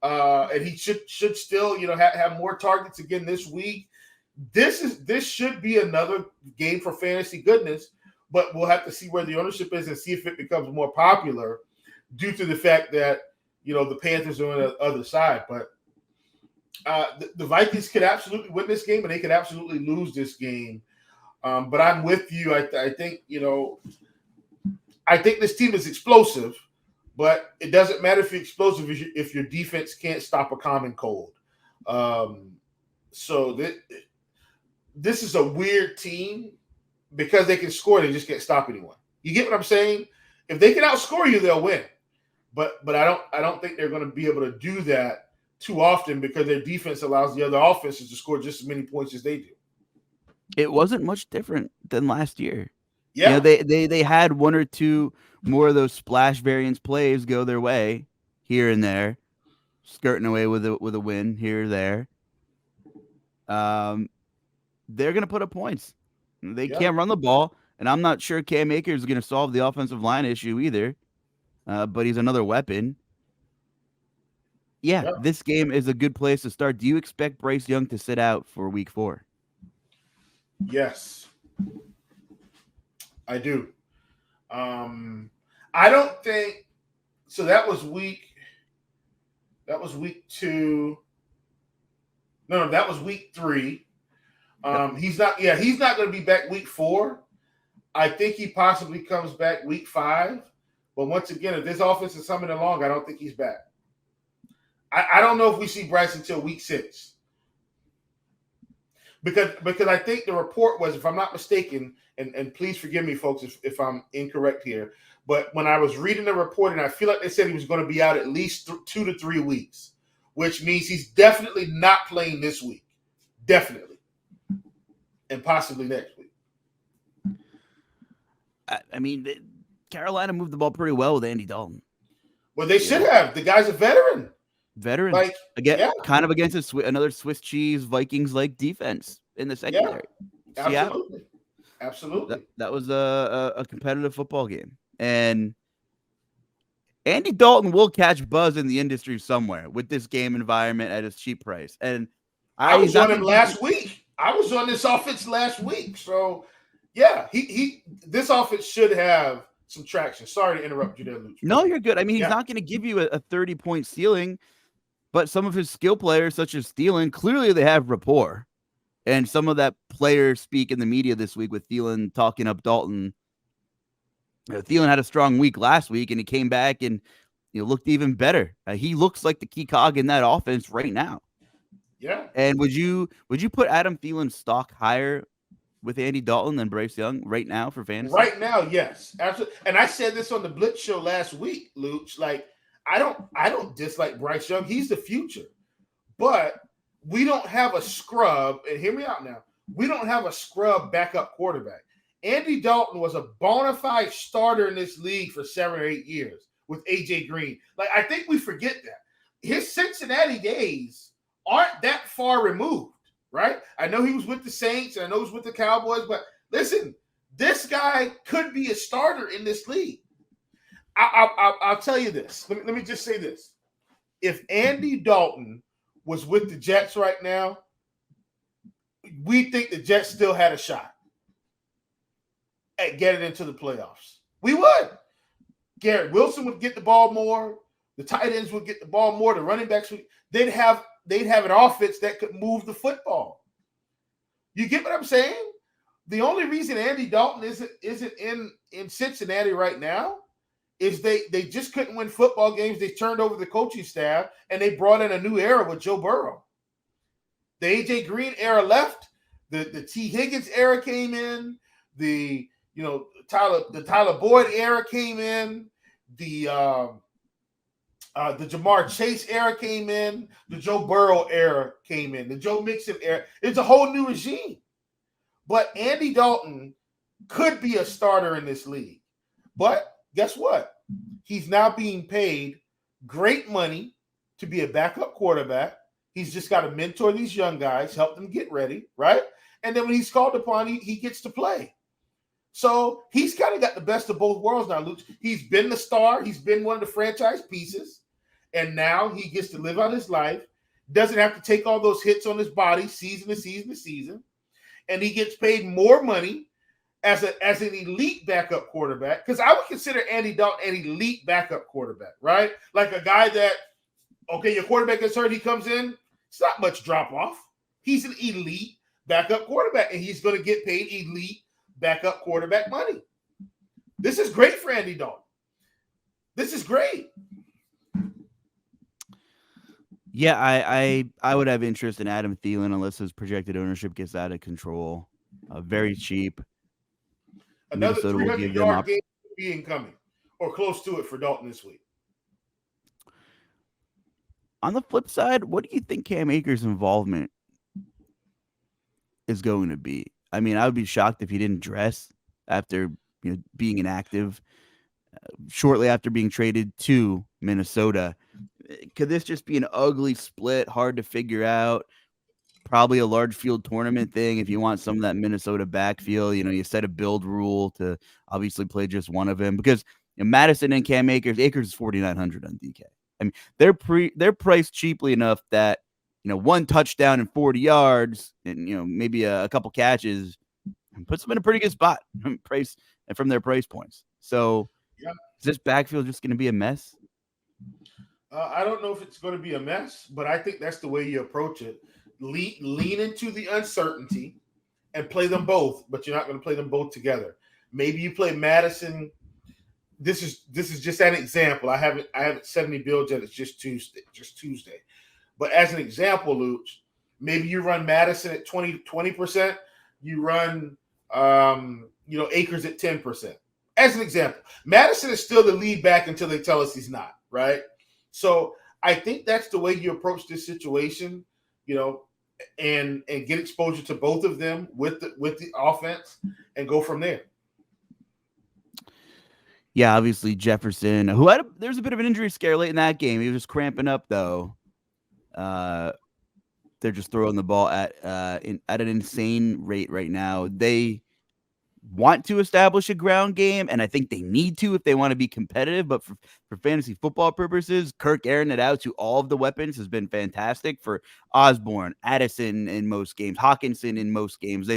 And he should still, have more targets again this week. This should be another game for fantasy goodness. But we'll have to see where the ownership is and see if it becomes more popular due to the fact that, the Panthers are on the other side. But the Vikings could absolutely win this game and they could absolutely lose this game. But I'm with you. I think, I think this team is explosive, but it doesn't matter if you're explosive if your defense can't stop a common cold. So this is a weird team. Because they can score, they just can't stop anyone. You get what I'm saying? If they can outscore you, they'll win. But I don't think they're going to be able to do that too often because their defense allows the other offenses to score just as many points as they do. It wasn't much different than last year. Yeah, they had 1 or 2 more of those splash variance plays go their way here and there, skirting away with a win here or there. They're going to put up points. They can't run the ball, and I'm not sure Cam Akers is going to solve the offensive line issue either, but he's another weapon. Yeah, this game is a good place to start. Do you expect Bryce Young to sit out for week 4? Yes, I do. I don't think – so that was week 2. No, that was week 3. He's not going to be back week 4. I think he possibly comes back week 5. But once again, if this offense is coming along, I don't think he's back. I don't know if we see Bryce until week 6. Because I think the report was, if I'm not mistaken, and please forgive me, folks, if I'm incorrect here, but when I was reading the report, and I feel like they said he was going to be out at least 2 to 3 weeks, which means he's definitely not playing this week. Definitely. And possibly next week. I mean, Carolina moved the ball pretty well with Andy Dalton. Well, they should have. The guy's a veteran. Kind of against another Swiss cheese Vikings-like defense in the secondary. Yeah, absolutely. That was a competitive football game. And Andy Dalton will catch buzz in the industry somewhere with this game environment at his cheap price. And I was on him last week. I was on this offense last week. So, yeah, this offense should have some traction. Sorry to interrupt you there, Luch. No, you're good. I mean, he's not going to give you a 30-point ceiling, but some of his skill players, such as Thielen, clearly they have rapport. And some of that player speak in the media this week with Thielen talking up Dalton. Thielen had a strong week last week, and he came back and looked even better. He looks like the key cog in that offense right now. Yeah. And would you put Adam Thielen's stock higher with Andy Dalton than Bryce Young right now for fantasy? Right now, yes, absolutely. And I said this on the Blitz show last week, Luch. Like, I don't dislike Bryce Young. He's the future. But we don't have a scrub, and hear me out now. We don't have a scrub backup quarterback. Andy Dalton was a bona fide starter in this league for 7 or 8 years with A.J. Green. Like, I think we forget that. His Cincinnati days aren't that far removed, right? I know he was with the Saints, and I know he was with the Cowboys, but listen, this guy could be a starter in this league. I'll tell you this. Let me just say this. If Andy Dalton was with the Jets right now, we think the Jets still had a shot. at getting into the playoffs. We would. Garrett Wilson would get the ball more. The tight ends would get the ball more. The running backs they'd have an offense that could move the football. You get what I'm saying? The only reason Andy Dalton isn't in Cincinnati right now is they just couldn't win football games. They turned over the coaching staff and they brought in a new era with Joe Burrow. The AJ Green era left. The T. Higgins era came in. The Tyler Boyd era came in. The Jamar Chase era came in. The Joe Burrow era came in. The Joe Mixon era. It's a whole new regime. But Andy Dalton could be a starter in this league. But guess what? He's now being paid great money to be a backup quarterback. He's just got to mentor these young guys, help them get ready, right? And then when he's called upon, he gets to play. So he's kind of got the best of both worlds now, Luke. He's been the star. He's been one of the franchise pieces. And now he gets to live out his life. Doesn't have to take all those hits on his body season to season to season. And he gets paid more money as an elite backup quarterback. Because I would consider Andy Dalton an elite backup quarterback, right? Like a guy that, okay, your quarterback gets hurt, he comes in. It's not much drop off. He's an elite backup quarterback, and he's going to get paid elite backup quarterback money. This is great for Andy Dalton. This is great. Yeah, I would have interest in Adam Thielen unless his projected ownership gets out of control. Very cheap. Another 300-yard game will be incoming or close to it for Dalton this week. On the flip side, what do you think Cam Akers' involvement is going to be? I mean, I would be shocked if he didn't dress after being inactive shortly after being traded to Minnesota. Could this just be an ugly split, hard to figure out? Probably a large field tournament thing if you want some of that Minnesota backfield. You set a build rule to obviously play just one of them because Madison and Cam Akers is 4,900 on DK. I mean, they're priced cheaply enough that one touchdown and 40 yards and maybe a couple catches puts them in a pretty good spot from their price points. So yeah. Is this backfield just going to be a mess? I don't know if it's going to be a mess, but I think that's the way you approach it. Lean into the uncertainty and play them both, but you're not going to play them both together. Maybe you play Madison. This is just an example. I haven't set any builds yet. It's just Tuesday. But as an example, Luch, maybe you run Madison at 20%. You run Akers at 10%. As an example, Madison is still the lead back until they tell us he's not, right? So I think that's the way you approach this situation, and get exposure to both of them with the offense and go from there. Yeah, obviously Jefferson, there's a bit of an injury scare late in that game. He was just cramping up though. They're just throwing the ball at an insane rate right now. They want to establish a ground game, and I think they need to if they want to be competitive. But for fantasy football purposes, Kirk airing it out to all of the weapons has been fantastic for Osborne, Addison in most games, Hawkinson in most games.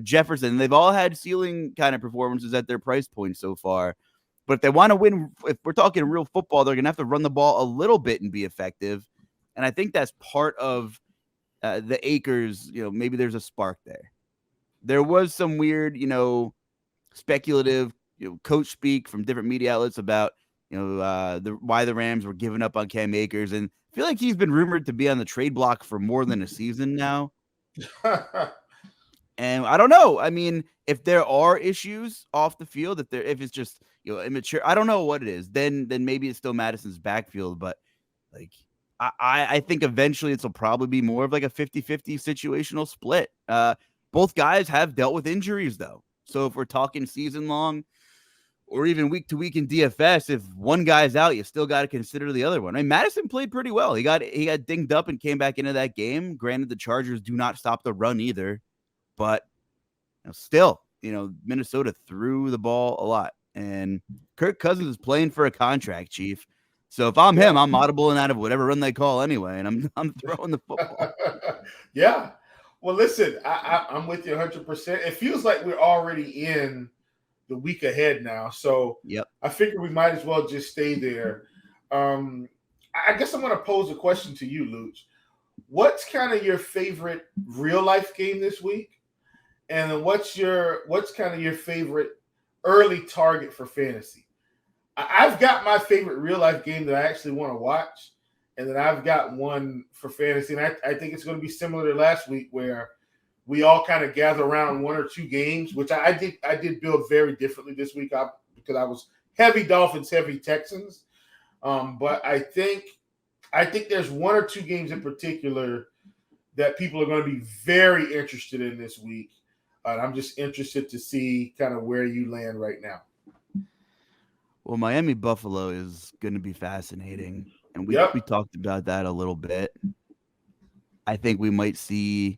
Jefferson, they've all had ceiling kind of performances at their price point so far. But if they want to win, if we're talking real football, they're going to have to run the ball a little bit and be effective. And I think that's part of the Akers, maybe there's a spark there. There was some weird, speculative, coach speak from different media outlets about, why the Rams were giving up on Cam Akers. And I feel like he's been rumored to be on the trade block for more than a season now. And I don't know. I mean, if there are issues off the field, if it's just, immature, I don't know what it is, then maybe it's still Madison's backfield. But I think eventually it'll probably be more of like a 50-50 situational split. Both guys have dealt with injuries though. So if we're talking season long or even week to week in DFS, if one guy's out, you still got to consider the other one. I mean, Madison played pretty well. He got dinged up and came back into that game. Granted, the Chargers do not stop the run either, but still, Minnesota threw the ball a lot. And Kirk Cousins is playing for a contract, Chief. So if I'm him, I'm audibling out of whatever run they call anyway, and I'm throwing the football. Yeah. Well, listen, I'm with you 100%. It feels like we're already in the week ahead now. So Yep. I figure we might as well just stay there. I guess I'm going to pose a question to you, Luch. What's kind of your favorite real life game this week? And then what's kind of your favorite early target for fantasy? I've got my favorite real life game that I actually want to watch, and then I've got one for fantasy. And I think it's going to be similar to last week, where we all kind of gather around one or two games, which I did build very differently this week because I was heavy Dolphins, heavy Texans. But I think there's one or two games in particular that people are going to be very interested in this week. And I'm just interested to see kind of where you land right now. Well, Miami Buffalo is going to be fascinating, and we talked about that a little bit. I think we might see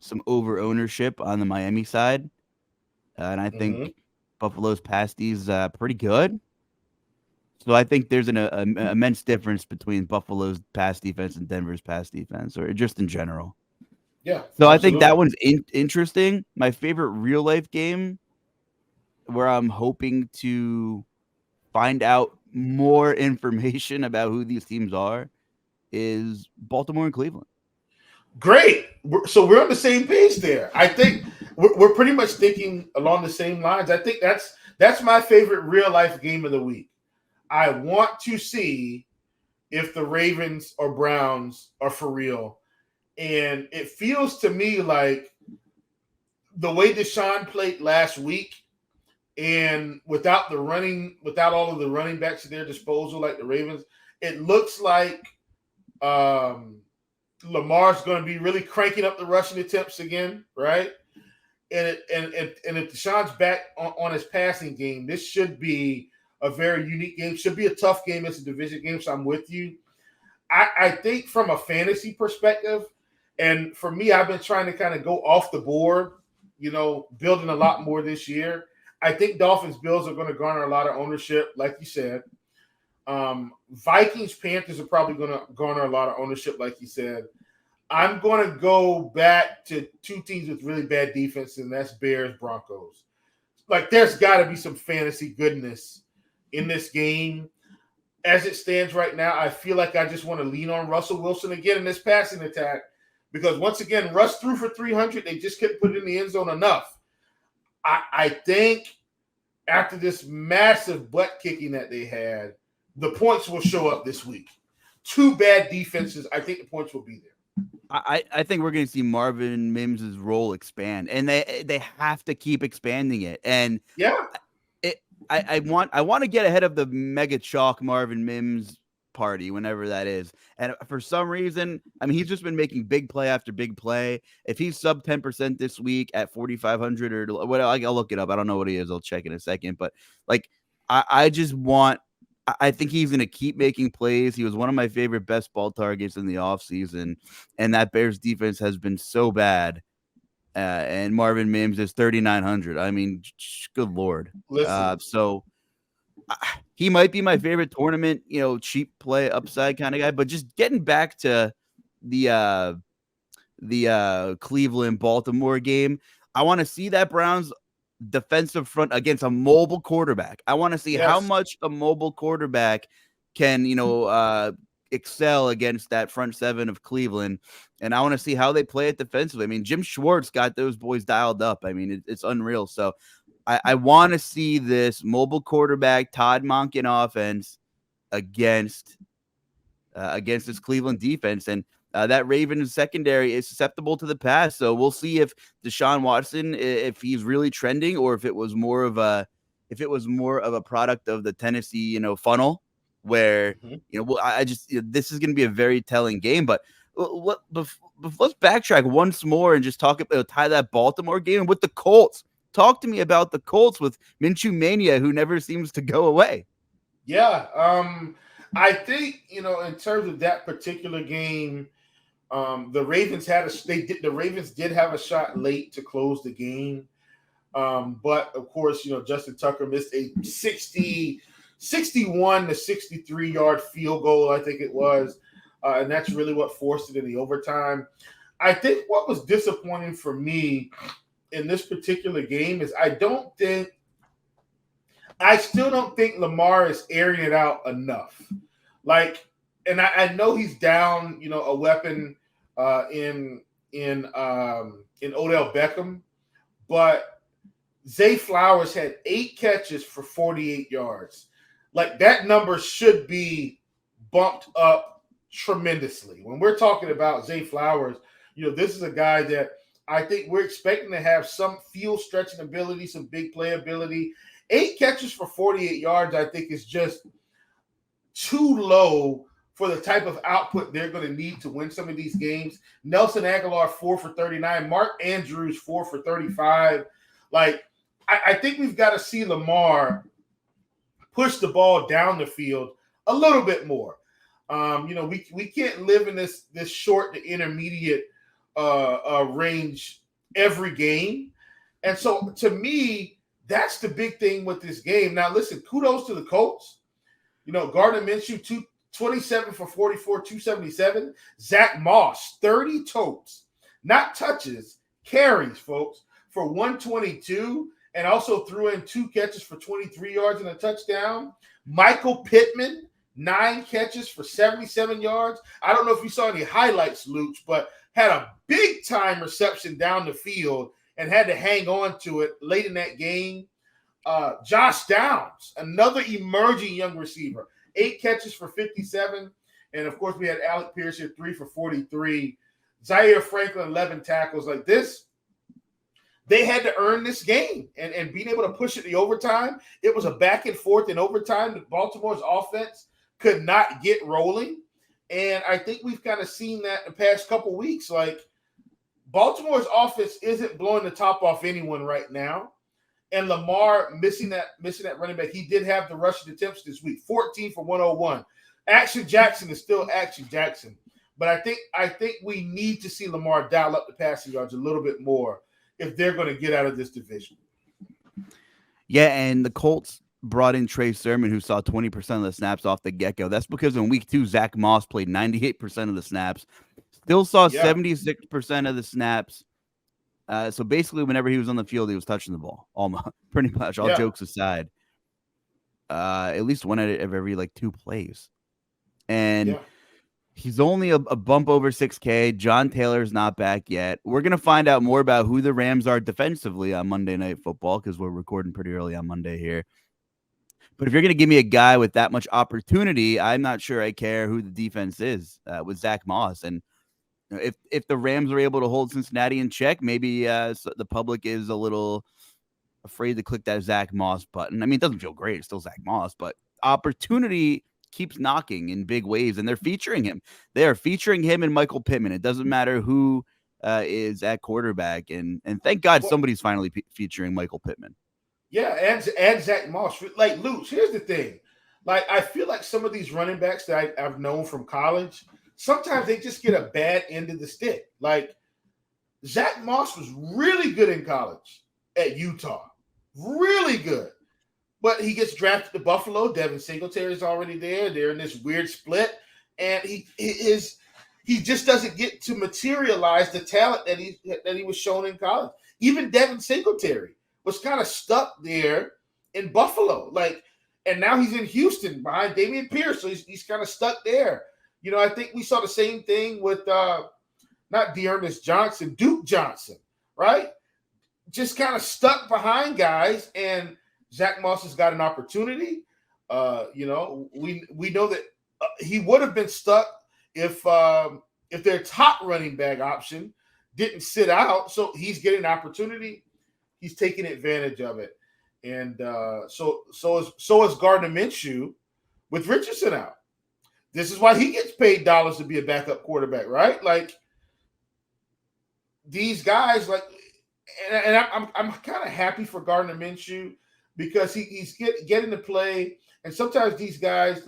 some over ownership on the Miami side, and I think Buffalo's pass D is pretty good. So I think there's an immense difference between Buffalo's pass defense and Denver's pass defense, or just in general. Yeah. So absolutely. I think that one's interesting. My favorite real life game, where I'm hoping to find out more information about who these teams are, is Baltimore and Cleveland. Great. So we're on the same page there. I think we're pretty much thinking along the same lines. I think that's my favorite real life game of the week. I want to see if the Ravens or Browns are for real. And it feels to me like the way Deshaun played last week, and without all of the running backs at their disposal, like the Ravens, it looks like Lamar's going to be really cranking up the rushing attempts again, right? And if Deshaun's back on his passing game, this should be a very unique game. Should be a tough game. It's a division game, so I'm with you. I think from a fantasy perspective, and for me, I've been trying to kind of go off the board, building a lot more this year. I think Dolphins Bills are going to garner a lot of ownership, like you said. Vikings Panthers are probably going to garner a lot of ownership, like you said. I'm going to go back to two teams with really bad defense, and that's Bears Broncos. Like, there's got to be some fantasy goodness in this game. As it stands right now, I feel like I just want to lean on Russell Wilson again in this passing attack, because once again, Russ threw for 300. They just couldn't put it in the end zone enough. I think after this massive butt kicking that they had, the points will show up this week. Two bad defenses. I think the points will be there. I think we're going to see Marvin Mims' role expand, and they have to keep expanding it. And yeah, I want to get ahead of the mega chalk Marvin Mims party, whenever that is. And for some reason, I mean, he's just been making big play after big play. If he's sub 10% this week at 4,500 or what, I'll look it up. I don't know what he is. I'll check in a second. But like, I think he's going to keep making plays. He was one of my favorite best ball targets in the offseason, and that Bears defense has been so bad. And Marvin Mims is 3,900. I mean, good Lord. So he might be my favorite tournament, cheap play upside kind of guy. But just getting back to the Cleveland Baltimore game, I want to see that Browns defensive front against a mobile quarterback. I want to see how much a mobile quarterback can, excel against that front seven of Cleveland. And I want to see how they play it defensively. I mean, Jim Schwartz got those boys dialed up. I mean, it's unreal. So I want to see this mobile quarterback, Todd Monken offense against this Cleveland defense. And that Ravens secondary is susceptible to the pass. So we'll see if Deshaun Watson, if he's really trending, or if it was more of a product of the Tennessee, funnel, where this is going to be a very telling game. But let's backtrack once more and just tie that Baltimore game with the Colts. Talk to me about the Colts with Minshew Mania, who never seems to go away. Yeah, I think in terms of that particular game, the Ravens did have a shot late to close the game, but of course, Justin Tucker missed a 61 to 63 yard field goal, I think it was, and that's really what forced it in the overtime. I think what was disappointing for me in this particular game is I don't think I still don't think Lamar is airing it out enough. Like, and I know he's down, a weapon uh, in in Odell Beckham, but Zay Flowers had 8 catches for 48 yards. Like that number should be bumped up tremendously. When we're talking about Zay Flowers, this is a guy that I think we're expecting to have some field stretching ability, some big play ability. 8 catches for 48 yards, I think, is just too low for the type of output they're going to need to win some of these games. Nelson Aguilar, 4 for 39. Mark Andrews, 4 for 35. Like, I think we've got to see Lamar push the ball down the field a little bit more. We can't live in this short to intermediate range every game. And so, to me, that's the big thing with this game. Now, listen, kudos to the Colts. Gardner Minshew, 27 for 44, 277. Zach Moss, 30 totes, not touches, carries, folks, for 122, and also threw in 2 catches for 23 yards and a touchdown. Michael Pittman, 9 catches for 77 yards. I don't know if you saw any highlights, Luch, but had a big-time reception down the field and had to hang on to it late in that game. Josh Downs, another emerging young receiver, 8 catches for 57. And, of course, we had Alec Pierce here, 3 for 43. Zaire Franklin, 11 tackles. Like this, they had to earn this game. And being able to push it to overtime, it was a back and forth in overtime. Baltimore's offense could not get rolling. And I think we've kind of seen that the past couple weeks. Like, Baltimore's offense isn't blowing the top off anyone right now. And Lamar missing that running back. He did have the rushing attempts this week, 14 for 101. Action Jackson is still Action Jackson. But I think we need to see Lamar dial up the passing yards a little bit more if they're going to get out of this division. Yeah, and the Colts brought in Trey Sermon, who saw 20% of the snaps off the get-go. That's because in week 2, Zach Moss played 98% of the snaps. Still saw 76% of the snaps. So basically, whenever he was on the field, he was touching the ball. Pretty much, all jokes aside. At least one out of every 2 plays. And he's only a bump over 6K. John Taylor's not back yet. We're going to find out more about who the Rams are defensively on Monday Night Football because we're recording pretty early on Monday here. But if you're going to give me a guy with that much opportunity, I'm not sure I care who the defense is with Zach Moss. And if the Rams are able to hold Cincinnati in check, maybe the public is a little afraid to click that Zach Moss button. I mean, it doesn't feel great. It's still Zach Moss, but opportunity keeps knocking in big waves, and they're featuring him. They are featuring him and Michael Pittman. It doesn't matter who is at quarterback, and thank God somebody's finally featuring Michael Pittman. Yeah, and Zach Moss. Like, Luke, here's the thing. Like, I feel like some of these running backs that I've known from college, sometimes they just get a bad end of the stick. Like, Zach Moss was really good in college at Utah. Really good. But he gets drafted to Buffalo. Devin Singletary's already there. They're in this weird split. And he just doesn't get to materialize the talent that he was shown in college. Even Devin Singletary was kind of stuck there in Buffalo. And now he's in Houston behind Dameon Pierce. So he's kind of stuck there. I think we saw the same thing with not Dearness Johnson, Duke Johnson, right? Just kind of stuck behind guys, and Zach Moss has got an opportunity. We know that he would have been stuck if their top running back option didn't sit out. So he's getting an opportunity. He's taking advantage of it, and so is Gardner Minshew with Richardson out. This is why he gets paid dollars to be a backup quarterback, right? Like, these guys, and I'm kind of happy for Gardner Minshew because he's getting to play. And sometimes these guys,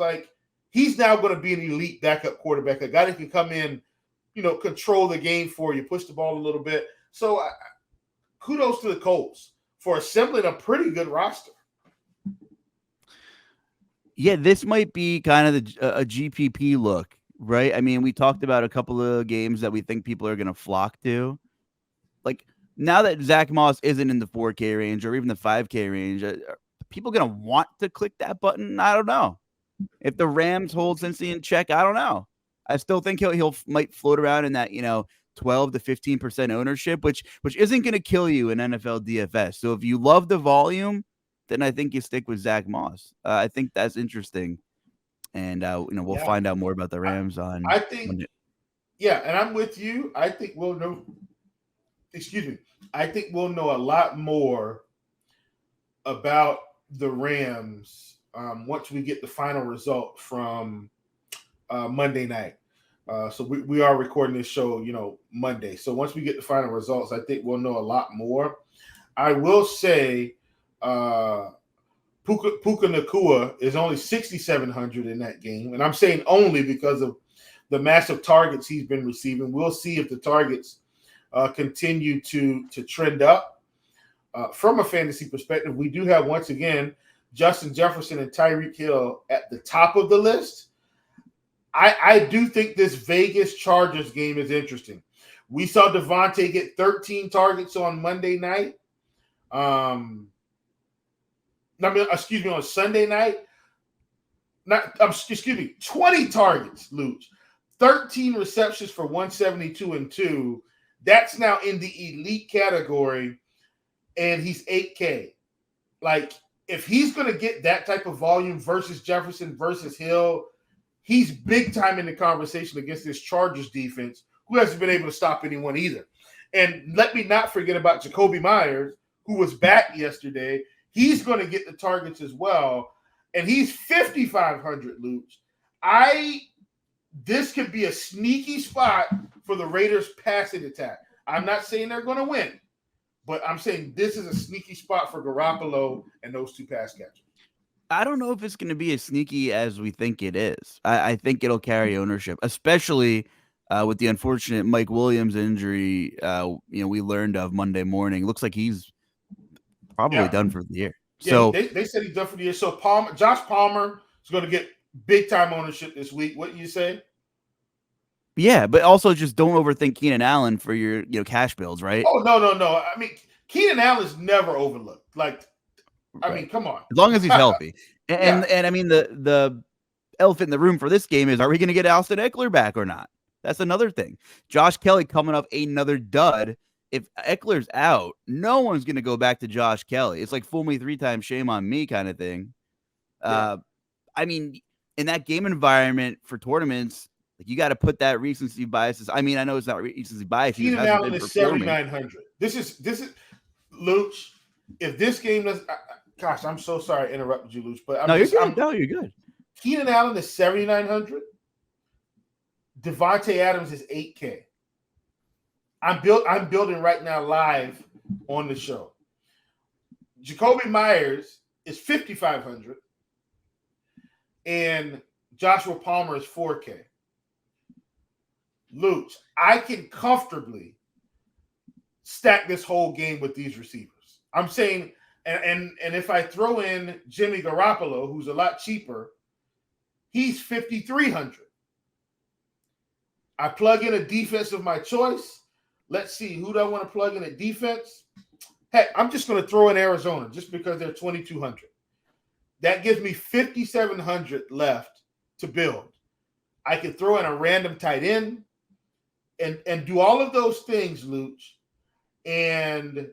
he's now going to be an elite backup quarterback, a guy that can come in, control the game for you, push the ball a little bit. So kudos to the Colts for assembling a pretty good roster. Yeah, this might be kind of a GPP look, right? I mean, we talked about a couple of games that we think people are going to flock to. Now that Zach Moss isn't in the 4K range or even the 5K range, people going to want to click that button? I don't know. If the Rams hold Cincy in check, I don't know. I still think he'll might float around in that, 12 to 15% ownership, which isn't going to kill you in NFL DFS. So if you love the volume, then I think you stick with Zach Moss. I think that's interesting. And, we'll find out more about the Rams on Monday. Yeah, and I'm with you. I think we'll know. Excuse me. I think we'll know a lot more about the Rams once we get the final result from Monday night. So we are recording this show, Monday. So once we get the final results, I think we'll know a lot more. I will say Puka Nacua is only 6,700 in that game. And I'm saying only because of the massive targets he's been receiving. We'll see if the targets continue to trend up. From a fantasy perspective, we do have, once again, Justin Jefferson and Tyreek Hill at the top of the list. I do think this Vegas Chargers game is interesting. We saw Devontae get 13 targets on Monday night. On Sunday night. 20 targets, Luch. 13 receptions for 172 and 2. That's now in the elite category, and he's 8K. Like, if he's going to get that type of volume versus Jefferson versus Hill, he's big time in the conversation against this Chargers defense, who hasn't been able to stop anyone either. And let me not forget about Jacoby Myers, who was back yesterday. He's going to get the targets as well, and he's 5,500, Luch. This could be a sneaky spot for the Raiders' passing attack. I'm not saying they're going to win, but I'm saying this is a sneaky spot for Garoppolo and those two pass catchers. I don't know if it's going to be as sneaky as we think it is. I think it'll carry ownership, especially with the unfortunate Mike Williams injury. We learned of Monday morning. Looks like he's probably done for the year. Yeah, so they said he's done for the year. So Josh Palmer is going to get big time ownership this week. What do you say? Yeah, but also just don't overthink Keenan Allen for your cash builds, right? Oh, no. I mean, Keenan Allen's never overlooked. Like, I mean, come on. As long as he's healthy. And I mean, the elephant in the room for this game is, are we going to get Austin Eckler back or not? That's another thing. Josh Kelly coming off another dud. If Eckler's out, no one's going to go back to Josh Kelly. It's like fool me 3 times, shame on me kind of thing. I mean, in that game environment for tournaments, like, you got to put that recency biases. I mean, I know it's not recency bias. Keenan Allen is 7,900. This is Luch. If this game does, gosh, I'm so sorry I interrupted you, Luch, but you're good. Keenan Allen is 7,900. Devontae Adams is 8K. I'm building right now live on the show. Jacoby Myers is 5,500, and Joshua Palmer is 4K. Luch, I can comfortably stack this whole game with these receivers. I'm saying, and if I throw in Jimmy Garoppolo, who's a lot cheaper, he's 5,300. I plug in a defense of my choice. Let's see, who do I want to plug in at defense? Heck, I'm just going to throw in Arizona just because they're 2,200. That gives me 5,700 left to build. I can throw in a random tight end and do all of those things, Luch, and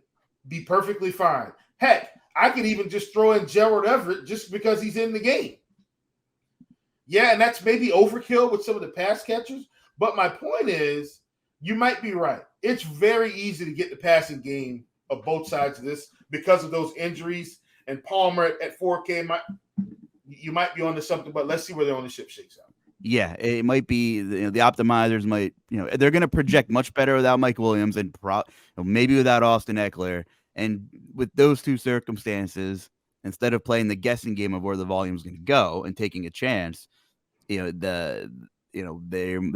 be perfectly fine. Heck, I could even just throw in Gerald Everett just because he's in the game. Yeah, and that's maybe overkill with some of the pass catchers, but my point is, you might be right. It's very easy to get the passing game of both sides of this because of those injuries, and Palmer at 4K, you might be onto something, but let's see where the ownership shakes out. Yeah, it might be the optimizers might, they're going to project much better without Mike Williams and maybe without Austin Eckler. And with those two circumstances, instead of playing the guessing game of where the volume is going to go and taking a chance, they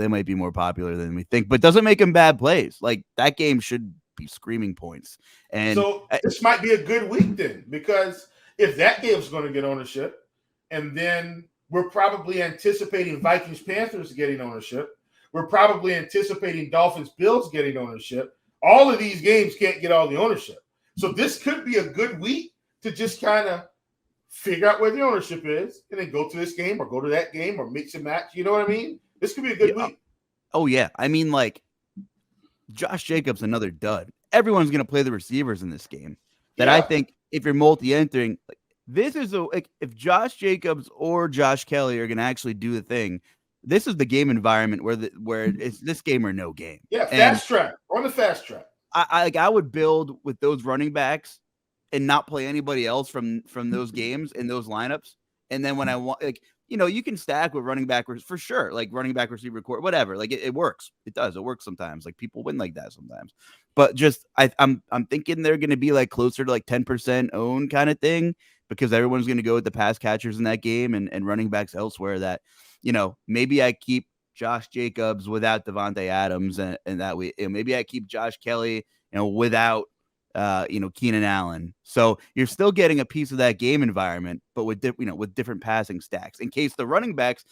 might be more popular than we think, but doesn't make them bad plays. Like, that game should be screaming points. And so this might be a good week then, because if that game's going to get ownership, and then we're probably anticipating Vikings-Panthers getting ownership. We're probably anticipating Dolphins-Bills getting ownership. All of these games can't get all the ownership. So this could be a good week to just kind of figure out where the ownership is, and then go to this game or go to that game or mix and match. You know what I mean? This could be a good week. Oh, yeah. I mean, like, Josh Jacobs, another dud. Everyone's going to play the receivers in this game. That I think if you're multi-entering, like, this is if Josh Jacobs or Josh Kelly are going to actually do the thing, this is the game environment where it's this game or no game. Yeah, fast track. On the fast track. I would build with those running backs and not play anybody else from those games in those lineups. And then when I want, like, you can stack with running back for sure, like running back, receiver, court, whatever. Like it works. It does. It works sometimes. Like people win like that sometimes. But just I'm thinking they're going to be like closer to like 10% own kind of thing, because everyone's going to go with the pass catchers in that game and running backs elsewhere. That maybe I keep Josh Jacobs without Devontae Adams, and that way maybe I keep Josh Kelly without Keenan Allen. So you're still getting a piece of that game environment, but with with different passing stacks in case the running backs,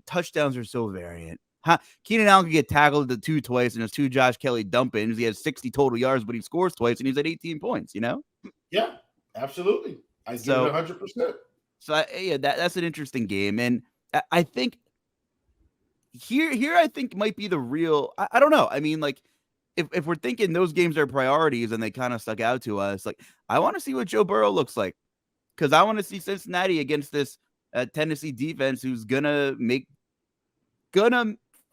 touchdowns are so variant. Keenan Allen could get tackled to 2 twice, and there's 2 Josh Kelly dump-ins. He has 60 total yards, but he scores twice, and he's at 18 points. Yeah, absolutely. I give it 100%. So that's an interesting game, and I think here I think might be the real. I don't know. I mean, like, if we're thinking those games are priorities and they kind of stuck out to us, like, I want to see what Joe Burrow looks like, because I want to see Cincinnati against this Tennessee defense who's gonna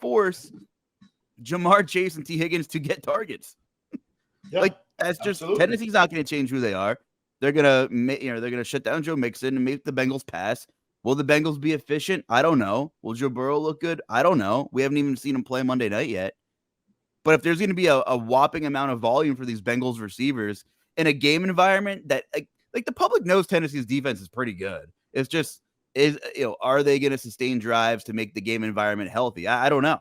force Jamar Chase and T. Higgins to get targets. Yeah, like that's just absolutely. Tennessee's not going to change who they are. They're gonna shut down Joe Mixon and make the Bengals pass. Will the Bengals be efficient? I don't know. Will Joe Burrow look good? I don't know. We haven't even seen him play Monday night yet. But if there's going to be a whopping amount of volume for these Bengals receivers in a game environment that like the public knows Tennessee's defense is pretty good. It's just are they going to sustain drives to make the game environment healthy? I don't know.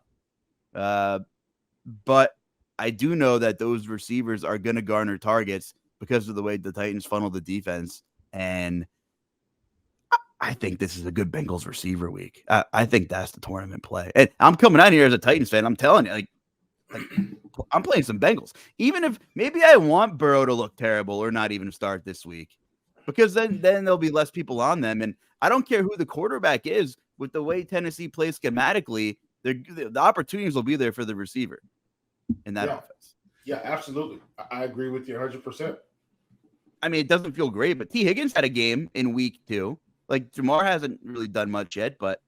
But I do know that those receivers are going to garner targets because of the way the Titans funnel the defense. And I think this is a good Bengals receiver week. I think that's the tournament play. And I'm coming out here as a Titans fan. I'm telling you, like I'm playing some Bengals. Even if maybe I want Burrow to look terrible or not even start this week, because then there'll be less people on them. And I don't care who the quarterback is. With the way Tennessee plays schematically, the opportunities will be there for the receiver in that offense. Yeah, absolutely. I agree with you 100%. I mean, it doesn't feel great, but T. Higgins had a game in week 2. Like, Jamar hasn't really done much yet, but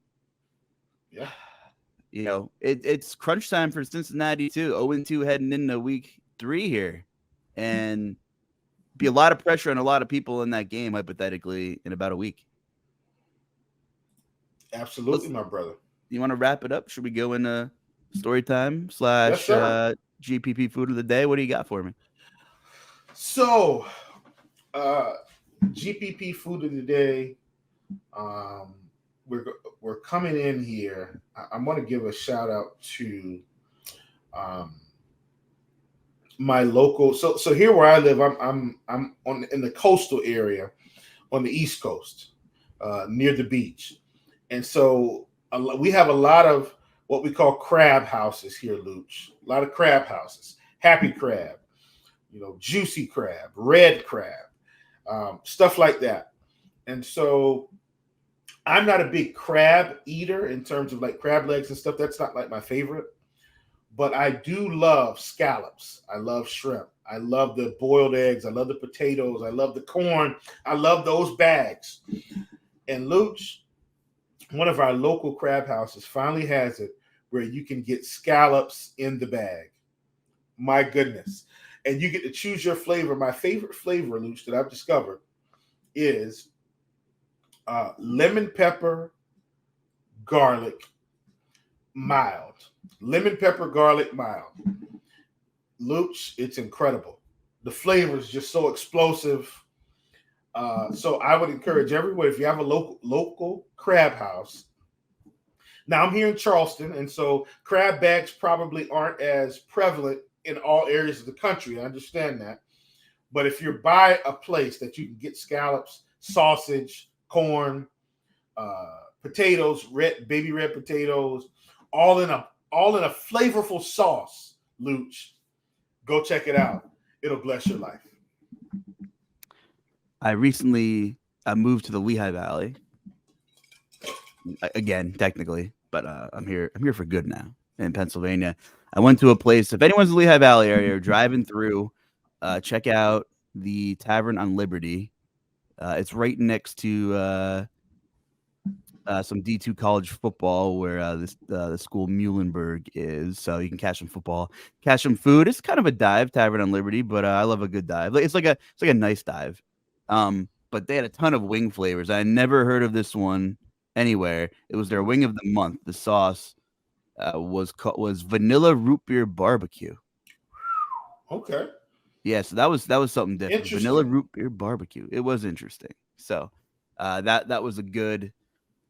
yeah, it's crunch time for Cincinnati too. 0-2 heading into week 3 here, and be a lot of pressure on a lot of people in that game, hypothetically, in about a week. Absolutely, my brother. You want to wrap it up? Should we go into story time / GPP food of the day? What do you got for me? So, GPP food of the day. We're coming in here. I want to give a shout out to my local. So here where I live, I'm in the coastal area, on the East Coast, near the beach, and so we have a lot of what we call crab houses here, Luch. A lot of crab houses. Happy crab, juicy crab, red crab, stuff like that. And so I'm not a big crab eater in terms of like crab legs and stuff. That's not like my favorite. But I do love scallops. I love shrimp. I love the boiled eggs. I love the potatoes. I love the corn. I love those bags. And Luch, one of our local crab houses, finally has it where you can get scallops in the bag. My goodness. And you get to choose your flavor. My favorite flavor, Luch, that I've discovered is lemon pepper, garlic, mild. Lemon pepper, garlic, mild. Luch, it's incredible. The flavor is just so explosive. So I would encourage everyone, if you have a local crab house. Now I'm here in Charleston, and so crab bags probably aren't as prevalent in all areas of the country. I understand that. But if you're by a place that you can get scallops, sausage, corn, potatoes, baby red potatoes, all in a flavorful sauce, Luch, go check it out. It'll bless your life. I recently moved to the Lehigh Valley. Again, technically, but I'm here for good now in Pennsylvania. I went to a place. If anyone's in the Lehigh Valley area or driving through, check out the Tavern on Liberty. It's right next to some D2 college football where the school Muhlenberg is. So you can catch some football, catch some food. It's kind of a dive, Tavern on Liberty, but I love a good dive. It's like a nice dive. But they had a ton of wing flavors. I never heard of this one anywhere. It was their wing of the month. The sauce was vanilla root beer barbecue. Okay. Yeah, so that was something different. Vanilla root beer barbecue. It was interesting. So that was a good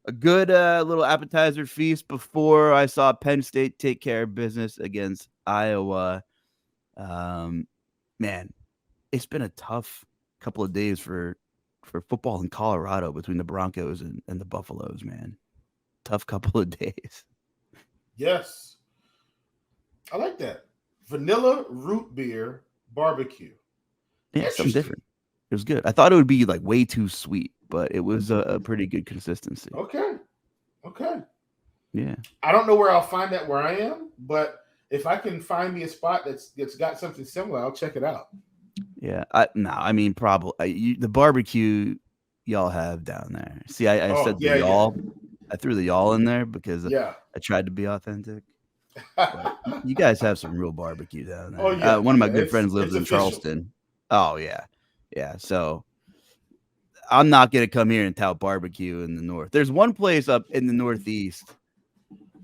little appetizer feast before I saw Penn State take care of business against Iowa. Man, it's been a tough couple of days for football in Colorado between the Broncos and the Buffaloes, man. Tough couple of days. Yes. I like that. Vanilla root beer barbecue. Yeah, something different. It was good. I thought it would be like way too sweet, but it was a pretty good consistency. Okay. Yeah. I don't know where I'll find that where I am, but if I can find me a spot that's got something similar, I'll check it out. Yeah. Probably the barbecue y'all have down there. See, I said the y'all. Yeah. I threw the y'all in there because I tried to be authentic. You guys have some real barbecue down there. Oh, yeah. One of my good friends lives in Charleston. Oh, yeah. Yeah. So I'm not going to come here and tout barbecue in the north. There's one place up in the Northeast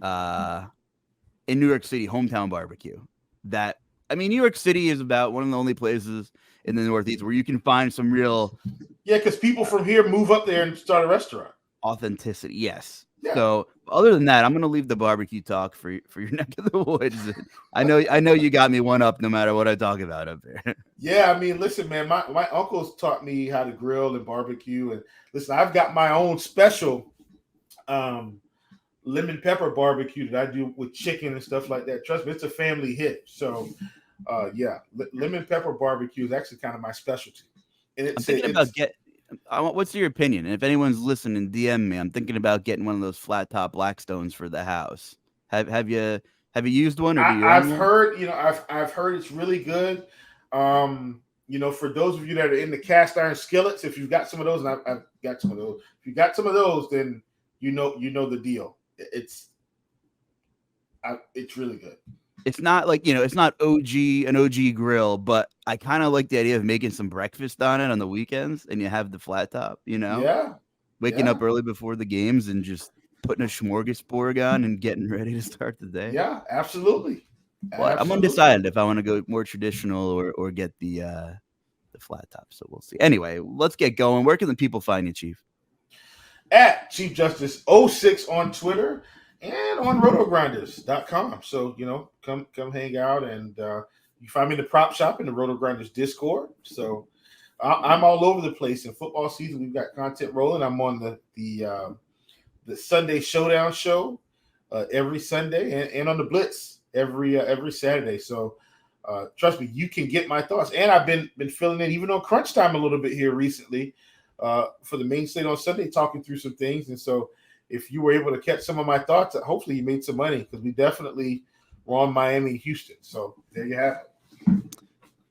in New York City, Hometown Barbecue. New York City is about one of the only places in the Northeast where you can find some real. Yeah, because people from here move up there and start a restaurant. Authenticity. Yes. Yeah. So other than that, I'm going to leave the barbecue talk for your neck of the woods. I know you got me one up no matter what I talk about up there. Yeah, I mean, listen, man, my uncles taught me how to grill and barbecue. And listen, I've got my own special lemon pepper barbecue that I do with chicken and stuff like that. Trust me, it's a family hit. So, lemon pepper barbecue is actually kind of my specialty. And I'm thinking about what's your opinion? And if anyone's listening, DM me. I'm thinking about getting one of those flat top Blackstones for the house. Have you used one? Or I've heard, I've heard it's really good. For those of you that are in the cast iron skillets, if you've got some of those, and I've got some of those. If you got some of those, then you know the deal. It's really good. It's not like, it's not an OG grill, but I kind of like the idea of making some breakfast on it on the weekends, and you have the flat top, Yeah. Waking up early before the games and just putting a smorgasbord on and getting ready to start the day. Yeah, absolutely. But I'm undecided if I want to go more traditional or get the flat top, so we'll see. Anyway, let's get going. Where can the people find you, Chief? At Chief Justice 06 on Twitter and on RotoGrinders.com. So, come hang out, and you find me in the prop shop in the RotoGrinders Discord. So I'm all over the place. In football season, we've got content rolling. I'm on the Sunday Showdown show every Sunday and on the Blitz every Saturday. So trust me, you can get my thoughts. And I've been filling in even on Crunch Time a little bit here recently for the main slate on Sunday, talking through some things. And so if you were able to catch some of my thoughts, hopefully you made some money, because we definitely were on Miami, Houston. So there you have it.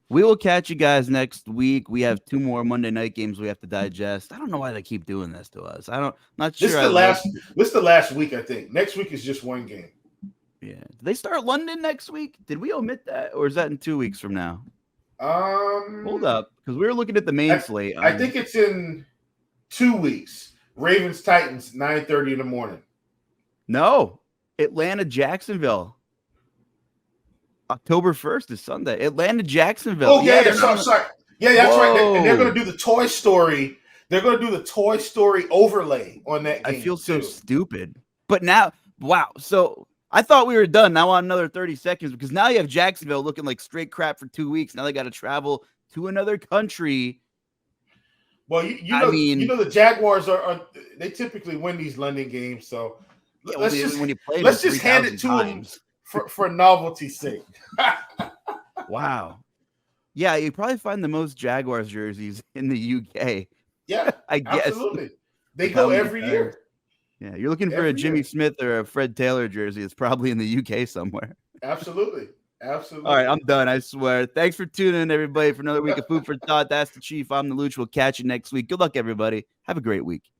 We will catch you guys next week. We have 2 more Monday night games we have to digest. I don't know why they keep doing this to us. Not sure. This is the last week, I think. Next week is just one game. Yeah. Do they start London next week? Did we omit that, or is that in 2 weeks from now? Hold up, because we were looking at the main slate. I think it's in 2 weeks. Ravens Titans 9:30 in the morning. No, Atlanta Jacksonville. October 1st is Sunday. Atlanta Jacksonville. Oh yeah, sorry. Yeah, that's right. And they're going to do the Toy Story. They're going to do the Toy Story overlay on that game. I feel so stupid. But now, wow. So I thought we were done. Now on another 30 seconds, because now you have Jacksonville looking like straight crap for 2 weeks. Now they got to travel to another country. Well, you know the Jaguars are they typically win these London games. So let's just hand it to them for novelty's sake. Wow. Yeah, you probably find the most Jaguars jerseys in the UK. Yeah, I guess. absolutely. They With how go many every times- year. Yeah, you're looking for a Every Jimmy year. Smith or a Fred Taylor jersey. It's probably in the UK somewhere. Absolutely. All Absolutely. right, I'm done. I swear. Thanks for tuning in, everybody, for another week of Food for Thought. That's the Chief. I'm the Luch. We'll catch you next week. Good luck, everybody. Have a great week.